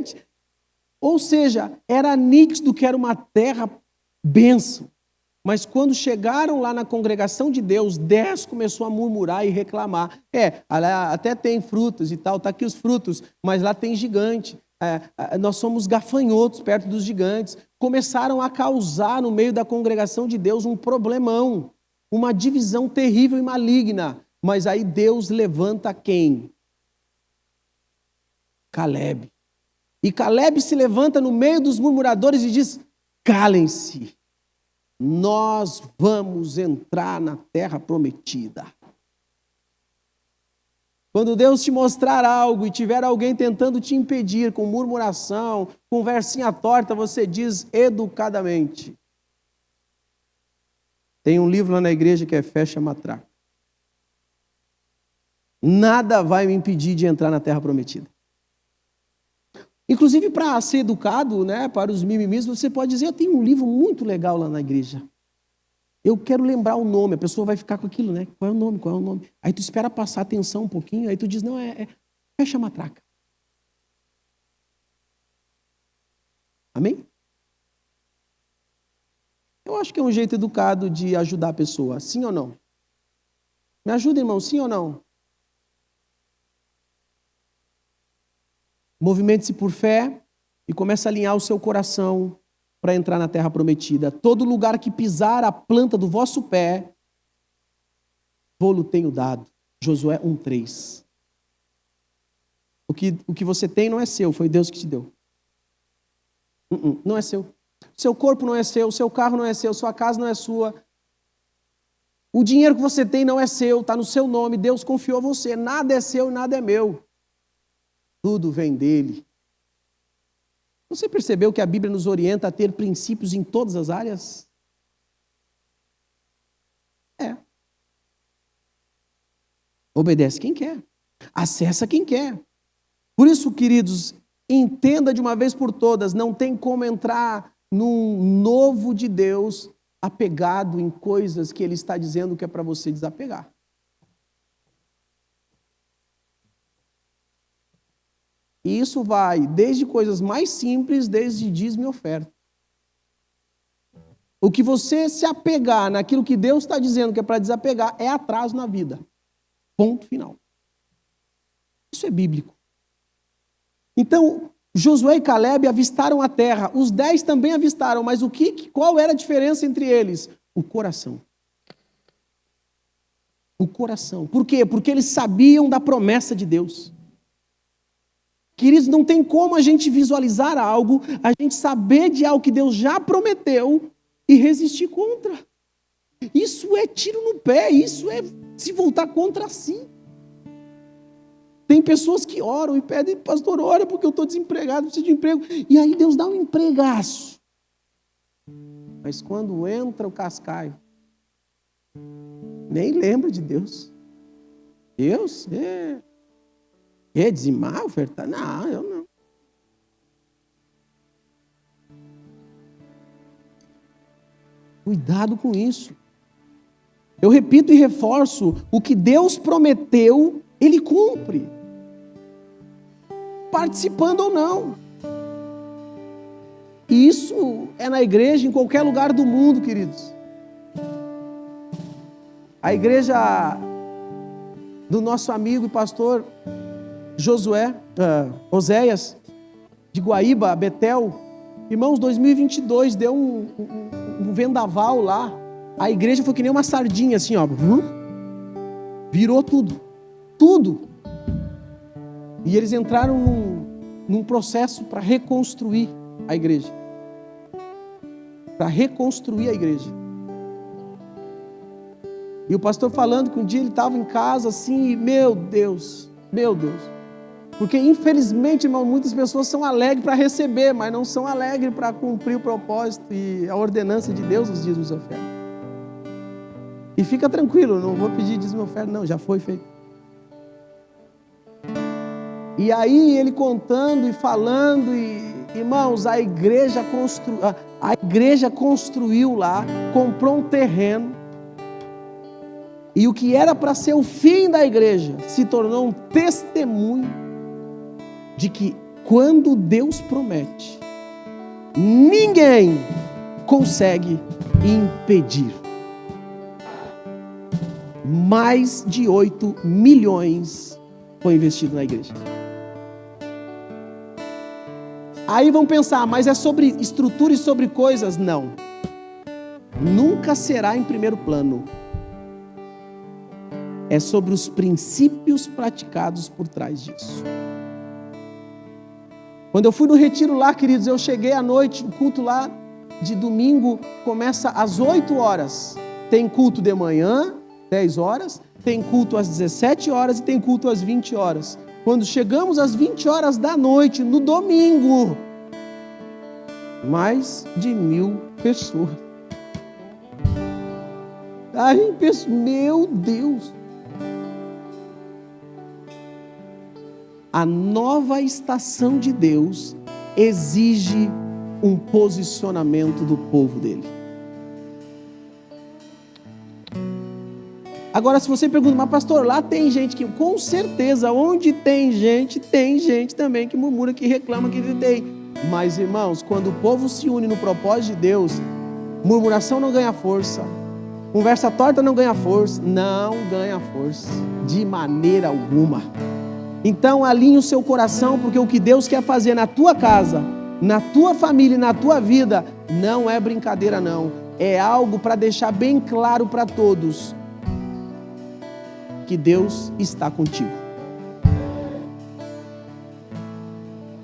Speaker 1: Ou seja, era nítido que era uma terra bênção. Mas quando chegaram lá na congregação de Deus, 10 começou a murmurar e reclamar. Até tem frutos e tal, está aqui os frutos, mas lá tem gigante. Nós somos gafanhotos perto dos gigantes. Começaram a causar no meio da congregação de Deus um problemão, uma divisão terrível e maligna. Mas aí Deus levanta quem? Calebe. E Calebe se levanta no meio dos murmuradores e diz: calem-se, nós vamos entrar na terra prometida. Quando Deus te mostrar algo e tiver alguém tentando te impedir com murmuração, conversinha torta, você diz educadamente. Tem um livro lá na igreja que é Fecha Matraca. Nada vai me impedir de entrar na terra prometida. Inclusive, para ser educado, para os mimimis, você pode dizer: eu tenho um livro muito legal lá na igreja. Eu quero lembrar o nome, a pessoa vai ficar com aquilo, né? Qual é o nome? Qual é o nome? Aí tu espera passar atenção um pouquinho, aí tu diz: não, Fecha Matraca. Amém? Eu acho que é um jeito educado de ajudar a pessoa, sim ou não? Me ajuda, irmão, sim ou não? Movimente-se por fé e comece a alinhar o seu coração para entrar na terra prometida. Todo lugar que pisar a planta do vosso pé, vou-lo tenho dado. Josué 1:3. O que você tem não é seu, foi Deus que te deu. Não é seu. Seu corpo não é seu, seu carro não é seu, sua casa não é sua. O dinheiro que você tem não é seu, está no seu nome, Deus confiou a você. Nada é seu e nada é meu. Tudo vem dele. Você percebeu que a Bíblia nos orienta a ter princípios em todas as áreas? Obedece quem quer. Acessa quem quer. Por isso, queridos, entenda de uma vez por todas, não tem como entrar num novo de Deus apegado em coisas que Ele está dizendo que é para você desapegar. E isso vai desde coisas mais simples, desde dízimo e oferta. O que você se apegar naquilo que Deus está dizendo que é para desapegar é atraso na vida. Ponto final. Isso é bíblico. Então, Josué e Caleb avistaram a terra. Os 10 também avistaram, mas qual era a diferença entre eles? O coração. O coração. Por quê? Porque eles sabiam da promessa de Deus. Queridos, não tem como a gente visualizar algo, a gente saber de algo que Deus já prometeu e resistir contra. Isso é tiro no pé, isso é se voltar contra si. Tem pessoas que oram e pedem, pastor, ora porque eu estou desempregado, preciso de emprego. E aí Deus dá um empregaço. Mas quando entra o cascaio, nem lembra de Deus. Deus? Dizimar, ofertar? Não, eu não. Cuidado com isso. Eu repito e reforço, o que Deus prometeu, Ele cumpre. Participando ou não. E isso é na igreja, em qualquer lugar do mundo, queridos. A igreja do nosso amigo e pastor Oséias, de Guaíba, Betel. Irmãos, 2022 deu um vendaval lá. A igreja foi que nem uma sardinha, assim, ó. Virou tudo. Tudo. E eles entraram num processo para reconstruir a igreja. Para reconstruir a igreja. E o pastor falando que um dia ele estava em casa assim, e meu Deus. Porque infelizmente, irmão, muitas pessoas são alegres para receber, mas não são alegres para cumprir o propósito e a ordenança de Deus, os dízimos e ofertas. E fica tranquilo, não vou pedir dízimo e oferta, não, já foi feito. E aí ele contando e falando, e, irmãos, a igreja construiu lá, comprou um terreno, e o que era para ser o fim da igreja se tornou um testemunho de que quando Deus promete, ninguém consegue impedir. Mais de 8 milhões foi investido na igreja. Aí vão pensar, mas é sobre estrutura e sobre coisas? Não. Nunca será em primeiro plano. É sobre os princípios praticados por trás disso. Quando eu fui no retiro lá, queridos, eu cheguei à noite, o culto lá de domingo começa às 8 horas. Tem culto de manhã, 10 horas, tem culto às 17 horas e tem culto às 20 horas. Quando chegamos às 20 horas da noite, no domingo, mais de 1.000 pessoas. Aí, meu Deus! A nova estação de Deus exige um posicionamento do povo dele. Agora, se você pergunta, mas pastor, lá tem gente que, com certeza, onde tem gente também que murmura, que reclama, que tem. Mas, irmãos, quando o povo se une no propósito de Deus, murmuração não ganha força, conversa torta não ganha força, de maneira alguma. Então alinhe o seu coração, porque o que Deus quer fazer na tua casa, na tua família e na tua vida, não é brincadeira não, é algo para deixar bem claro para todos, que Deus está contigo.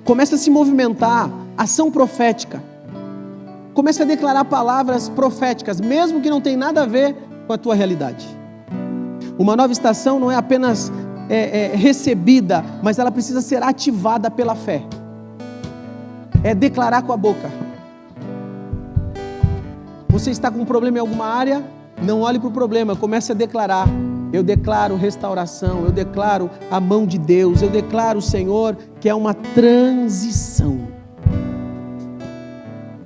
Speaker 1: Começa a se movimentar, ação profética, comece a declarar palavras proféticas, mesmo que não tenha nada a ver com a tua realidade. Uma nova estação não é apenas recebida, mas ela precisa ser ativada pela fé. É declarar com a boca. Você está com um problema em alguma área? Não olhe para o problema, comece a declarar. Eu declaro restauração, eu declaro a mão de Deus, eu declaro, Senhor, que é uma transição.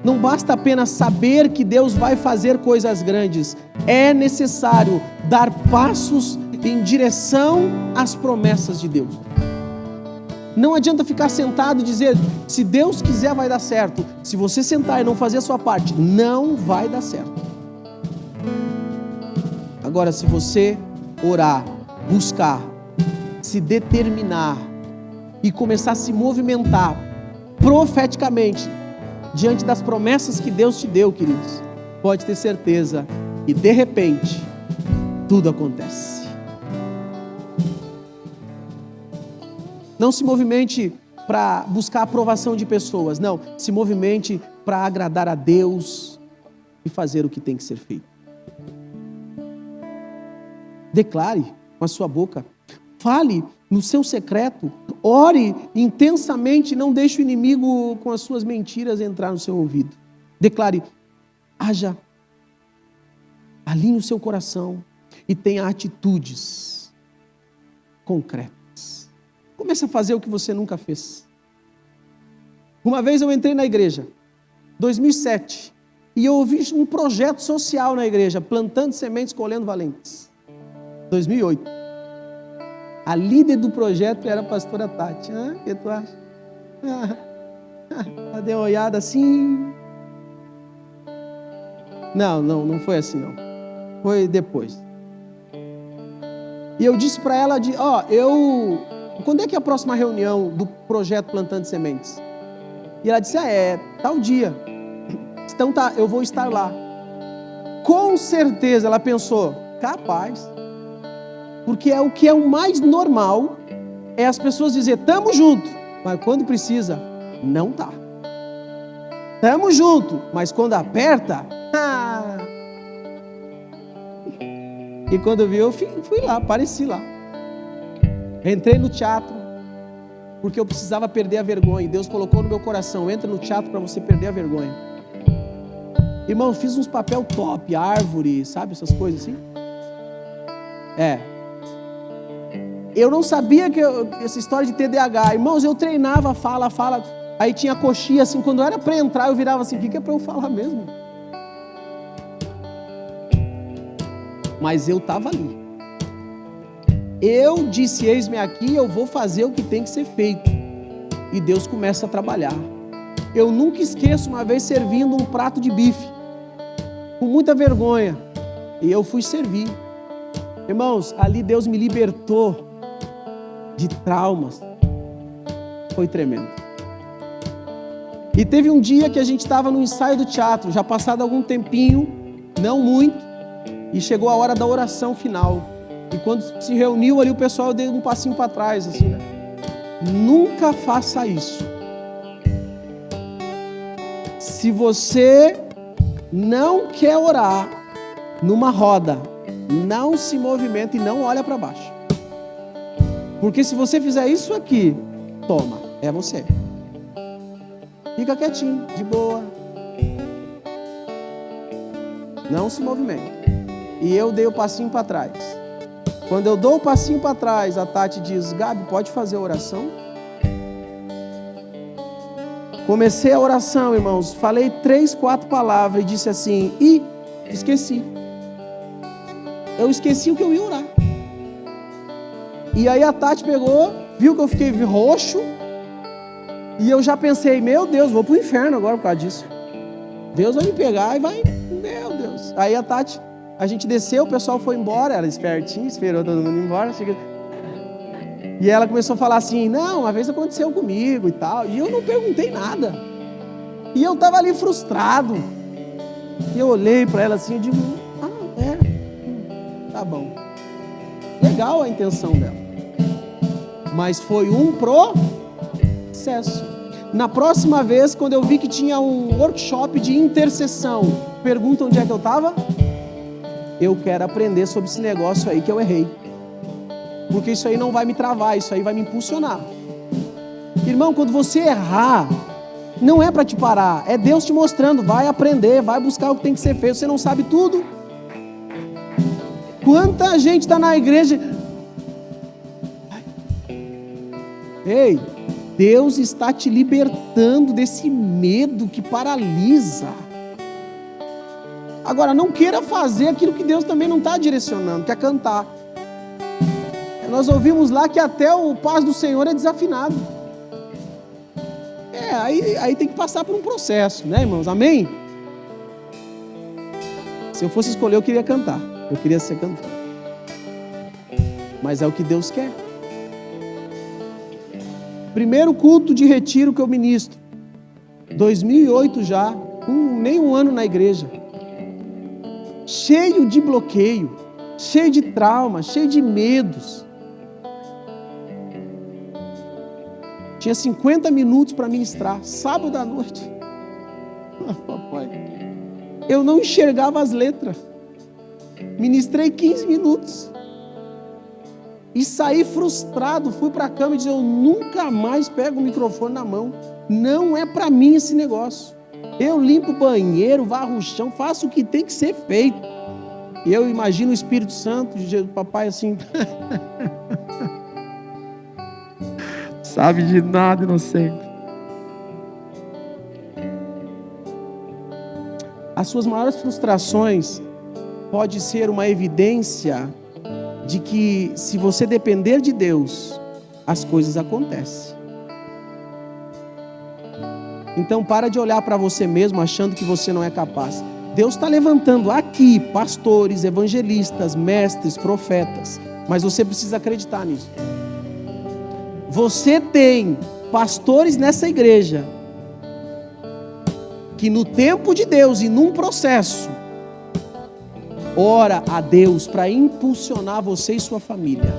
Speaker 1: Não basta apenas saber que Deus vai fazer coisas grandes, é necessário dar passos em direção às promessas de Deus. Não adianta ficar sentado e dizer, se Deus quiser vai dar certo. Se você sentar e não fazer a sua parte, não vai dar certo. Agora, se você orar, buscar, se determinar e começar a se movimentar profeticamente diante das promessas que Deus te deu, queridos, pode ter certeza que de repente tudo acontece. Não se movimente para buscar a aprovação de pessoas, não, se movimente para agradar a Deus e fazer o que tem que ser feito. Declare com a sua boca, fale no seu secreto, ore intensamente, não deixe o inimigo com as suas mentiras entrar no seu ouvido. Declare, haja, alinhe o seu coração e tenha atitudes concretas. Comece a fazer o que você nunca fez. Uma vez eu entrei na igreja, 2007, e eu ouvi um projeto social na igreja, plantando sementes, colhendo valentes. 2008. A líder do projeto era a pastora Tati. O que tu acha? Ela deu uma olhada assim. Não foi assim não. Foi depois. E eu disse para ela, quando é que é a próxima reunião do projeto Plantando Sementes? E ela disse, é tal dia. Então tá, eu vou estar lá. Com certeza ela pensou, capaz. Porque o que é o mais normal é as pessoas dizer, tamo junto, mas quando precisa, não tá. Tamo junto, mas quando aperta, E quando eu vi, eu fui lá, apareci lá. Entrei no teatro, porque eu precisava perder a vergonha. Deus colocou no meu coração, entra no teatro para você perder a vergonha. Irmão, eu fiz uns papel top, árvore, sabe, essas coisas assim. Eu não sabia essa história de TDAH. Irmãos, eu treinava, fala. Aí tinha coxinha assim, quando era para entrar, eu virava assim, o que é para eu falar mesmo? Mas eu estava ali. Eu disse, eis-me aqui, eu vou fazer o que tem que ser feito. E Deus começa a trabalhar. Eu nunca esqueço uma vez servindo um prato de bife, com muita vergonha. E eu fui servir. Irmãos, ali Deus me libertou de traumas. Foi tremendo. E teve um dia que a gente estava no ensaio do teatro, já passado algum tempinho, não muito, e chegou a hora da oração final. E quando se reuniu ali o pessoal deu um passinho para trás, assim, né? Nunca faça isso. Se você não quer orar numa roda, não se movimenta e não olha para baixo. Porque se você fizer isso aqui, toma, é você. Fica quietinho, de boa. Não se movimente. E eu dei o passinho para trás. Quando eu dou o passinho para trás, a Tati diz, Gabi, pode fazer a oração? Comecei a oração, irmãos. Falei 3, 4 palavras e disse assim, esqueci. Eu esqueci o que eu ia orar. E aí a Tati pegou, viu que eu fiquei roxo. E eu já pensei, meu Deus, vou pro inferno agora por causa disso. Deus vai me pegar e vai, meu Deus. Aí a Tati, a gente desceu, o pessoal foi embora, ela espertinha, esperou todo mundo ir embora. E ela começou a falar assim, não, uma vez aconteceu comigo e tal. E eu não perguntei nada. E eu estava ali frustrado. E eu olhei para ela assim e digo, tá bom. Legal a intenção dela. Mas foi um processo. Na próxima vez, quando eu vi que tinha um workshop de intercessão, pergunta onde é que eu estava? Eu quero aprender sobre esse negócio aí que eu errei. Porque isso aí não vai me travar, isso aí vai me impulsionar. Irmão, quando você errar, não é para te parar, é Deus te mostrando, vai aprender, vai buscar o que tem que ser feito. Você não sabe tudo. Quanta gente está na igreja... Ei, Deus está te libertando desse medo que paralisa. Agora, não queira fazer aquilo que Deus também não está direcionando, que é cantar. Nós ouvimos lá que até o paz do Senhor é desafinado. Aí tem que passar por um processo, né, irmãos? Amém? Se eu fosse escolher, eu queria cantar. Eu queria ser cantor. Mas é o que Deus quer. Primeiro culto de retiro que eu ministro. 2008 já. Nem um ano na igreja. Cheio de bloqueio. Cheio de trauma. Cheio de medos. Tinha 50 minutos para ministrar. Sábado à noite. Papai. Eu não enxergava as letras. Ministrei 15 minutos. E saí frustrado. Fui para a cama e disse: eu nunca mais pego o microfone na mão. Não é para mim esse negócio. Eu limpo o banheiro, varro o chão, faço o que tem que ser feito. E eu imagino o Espírito Santo, papai assim... Sabe de nada, inocente. As suas maiores frustrações pode ser uma evidência de que, se você depender de Deus, as coisas acontecem. Então para de olhar para você mesmo achando que você não é capaz. Deus está levantando aqui pastores, evangelistas, mestres, profetas, mas você precisa acreditar nisso. Você tem pastores nessa igreja que no tempo de Deus e num processo ora a Deus para impulsionar você e sua família.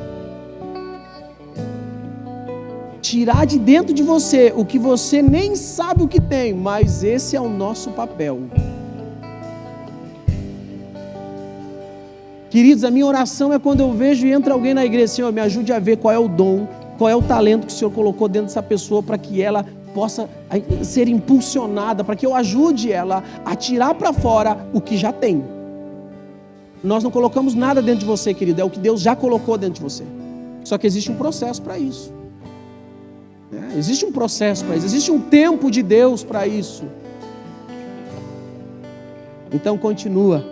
Speaker 1: Tirar de dentro de você o que você nem sabe o que tem, mas esse é o nosso papel. Queridos, a minha oração é quando eu vejo e entra alguém na igreja: Senhor, me ajude a ver qual é o dom, qual é o talento que o Senhor colocou dentro dessa pessoa, para que ela possa ser impulsionada, para que eu ajude ela a tirar para fora o que já tem. Nós não colocamos nada dentro de você, querido, é o que Deus já colocou dentro de você. Só que existe um processo para isso. Existe um processo para isso, existe um tempo de Deus para isso. Então continua,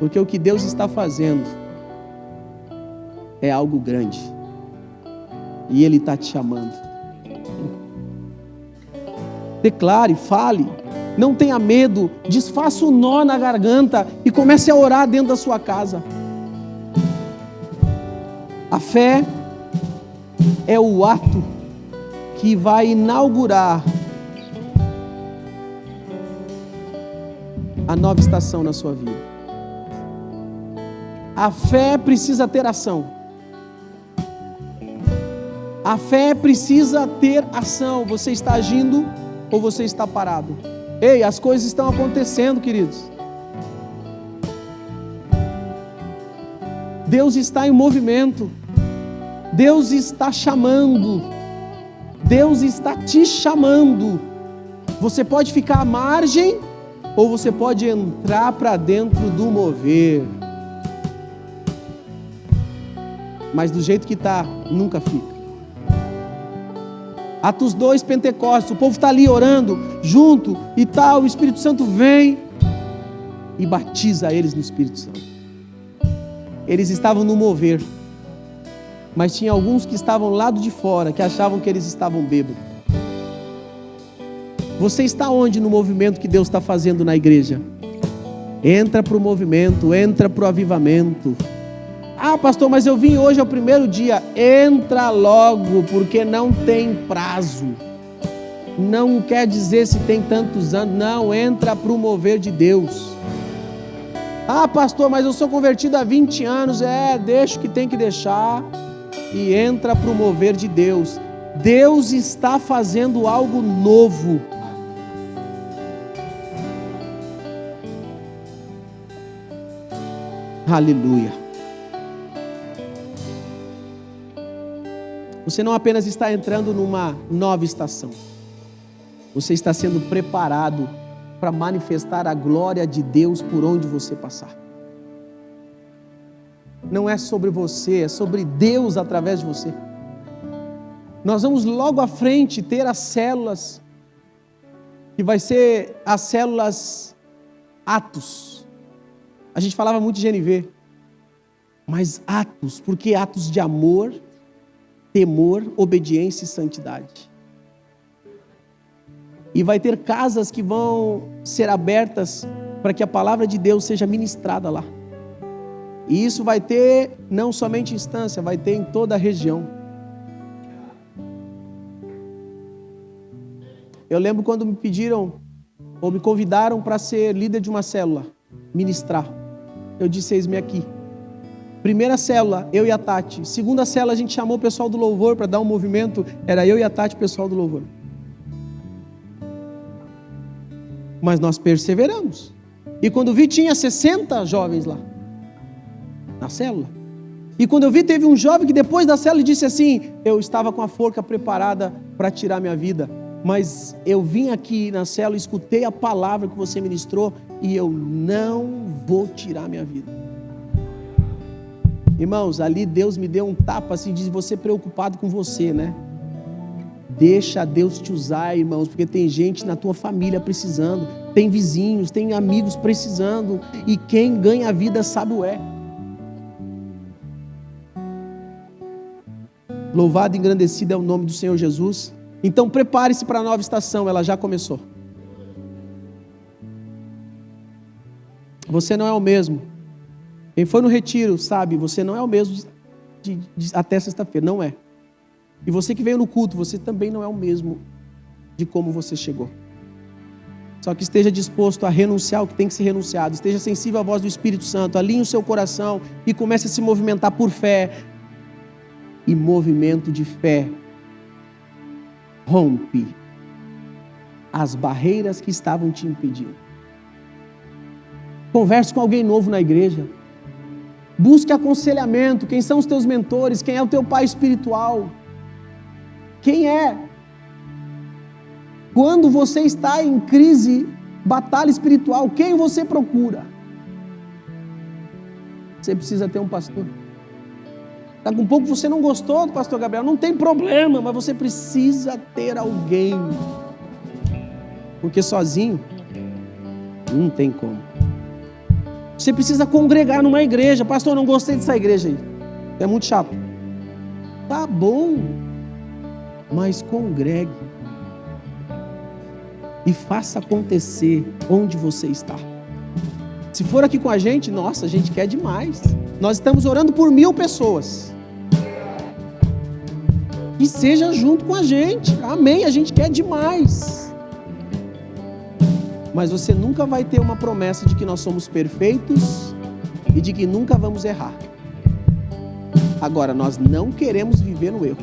Speaker 1: porque o que Deus está fazendo é algo grande. E Ele está te chamando. Declare, fale, não tenha medo, desfaça o nó na garganta e comece a orar dentro da sua casa. A fé é o ato que vai inaugurar a nova estação na sua vida. A fé precisa ter ação. A fé precisa ter ação. Você está agindo ou você está parado? Ei, as coisas estão acontecendo, queridos. Deus está em movimento. Deus está chamando. Deus está te chamando. Você pode ficar à margem ou você pode entrar para dentro do mover. Mas do jeito que está, nunca fica. Atos 2, Pentecostes, o povo está ali orando junto e tal, o Espírito Santo vem e batiza eles no Espírito Santo. Eles estavam no mover, mas tinha alguns que estavam lá de fora, que achavam que eles estavam bêbados. Você está onde no movimento que Deus está fazendo na igreja? Entra para o movimento, entra para o avivamento. Ah, pastor, mas eu vim hoje, é o primeiro dia. Entra logo, porque não tem prazo. Não quer dizer se tem tantos anos. Não, entra para o mover de Deus. Ah, pastor, mas eu sou convertido há 20 anos. Deixa o que tem que deixar. E entra para o mover de Deus. Deus está fazendo algo novo. Aleluia. Você não apenas está entrando numa nova estação. Você está sendo preparado para manifestar a glória de Deus por onde você passar. Não é sobre você, é sobre Deus através de você. Nós vamos logo à frente ter as células, que vai ser as células Atos. A gente falava muito de GNV, mas Atos, porque Atos de amor, temor, obediência e santidade. E vai ter casas que vão ser abertas para que a palavra de Deus seja ministrada lá. E isso vai ter não somente em Estância, vai ter em toda a região. Eu lembro quando me pediram, ou me convidaram para ser líder de uma célula, ministrar. Eu disse, eis-me aqui. Primeira célula, eu e a Tati. Segunda célula, a gente chamou o pessoal do louvor para dar um movimento. Era eu e a Tati, o pessoal do louvor. Mas nós perseveramos. E quando vi, tinha 60 jovens lá, na célula. E quando eu vi, teve um jovem que depois da célula disse assim, eu estava com a forca preparada para tirar minha vida, mas eu vim aqui na célula, escutei a palavra que você ministrou e eu não vou tirar minha vida. Irmãos, ali Deus me deu um tapa assim, diz você preocupado com você, né? Deixa Deus te usar, irmãos, porque tem gente na tua família precisando, tem vizinhos, tem amigos precisando, e quem ganha a vida sabe o é. Louvado e engrandecido é o nome do Senhor Jesus. Então prepare-se para a nova estação, ela já começou. Você não é o mesmo. Quem foi no retiro sabe, você não é o mesmo até sexta-feira, não é. E você que veio no culto, você também não é o mesmo de como você chegou. Só que esteja disposto a renunciar o que tem que ser renunciado. Esteja sensível à voz do Espírito Santo. Alinhe o seu coração e comece a se movimentar por fé. E movimento de fé rompe as barreiras que estavam te impedindo. Converse com alguém novo na igreja. Busque aconselhamento. Quem são os teus mentores? Quem é o teu pai espiritual? Quem é? Quando você está em crise, batalha espiritual, quem você procura? Você precisa ter um pastor. Daqui a pouco você não gostou do pastor Gabriel, não tem problema, mas você precisa ter alguém. Porque sozinho, não tem como. Você precisa congregar numa igreja. Pastor, não gostei dessa igreja aí, é muito chato. Tá bom, mas congregue e faça acontecer onde você está. Se for aqui com a gente, nossa, a gente quer demais. Nós estamos orando por 1000 pessoas. Que seja junto com a gente, amém, a gente quer demais. Mas você nunca vai ter uma promessa de que nós somos perfeitos e de que nunca vamos errar. Agora, nós não queremos viver no erro.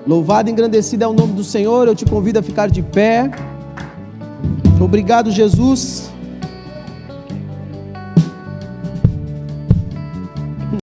Speaker 1: Louvado e engrandecido é o nome do Senhor. Eu te convido a ficar de pé. Obrigado, Jesus.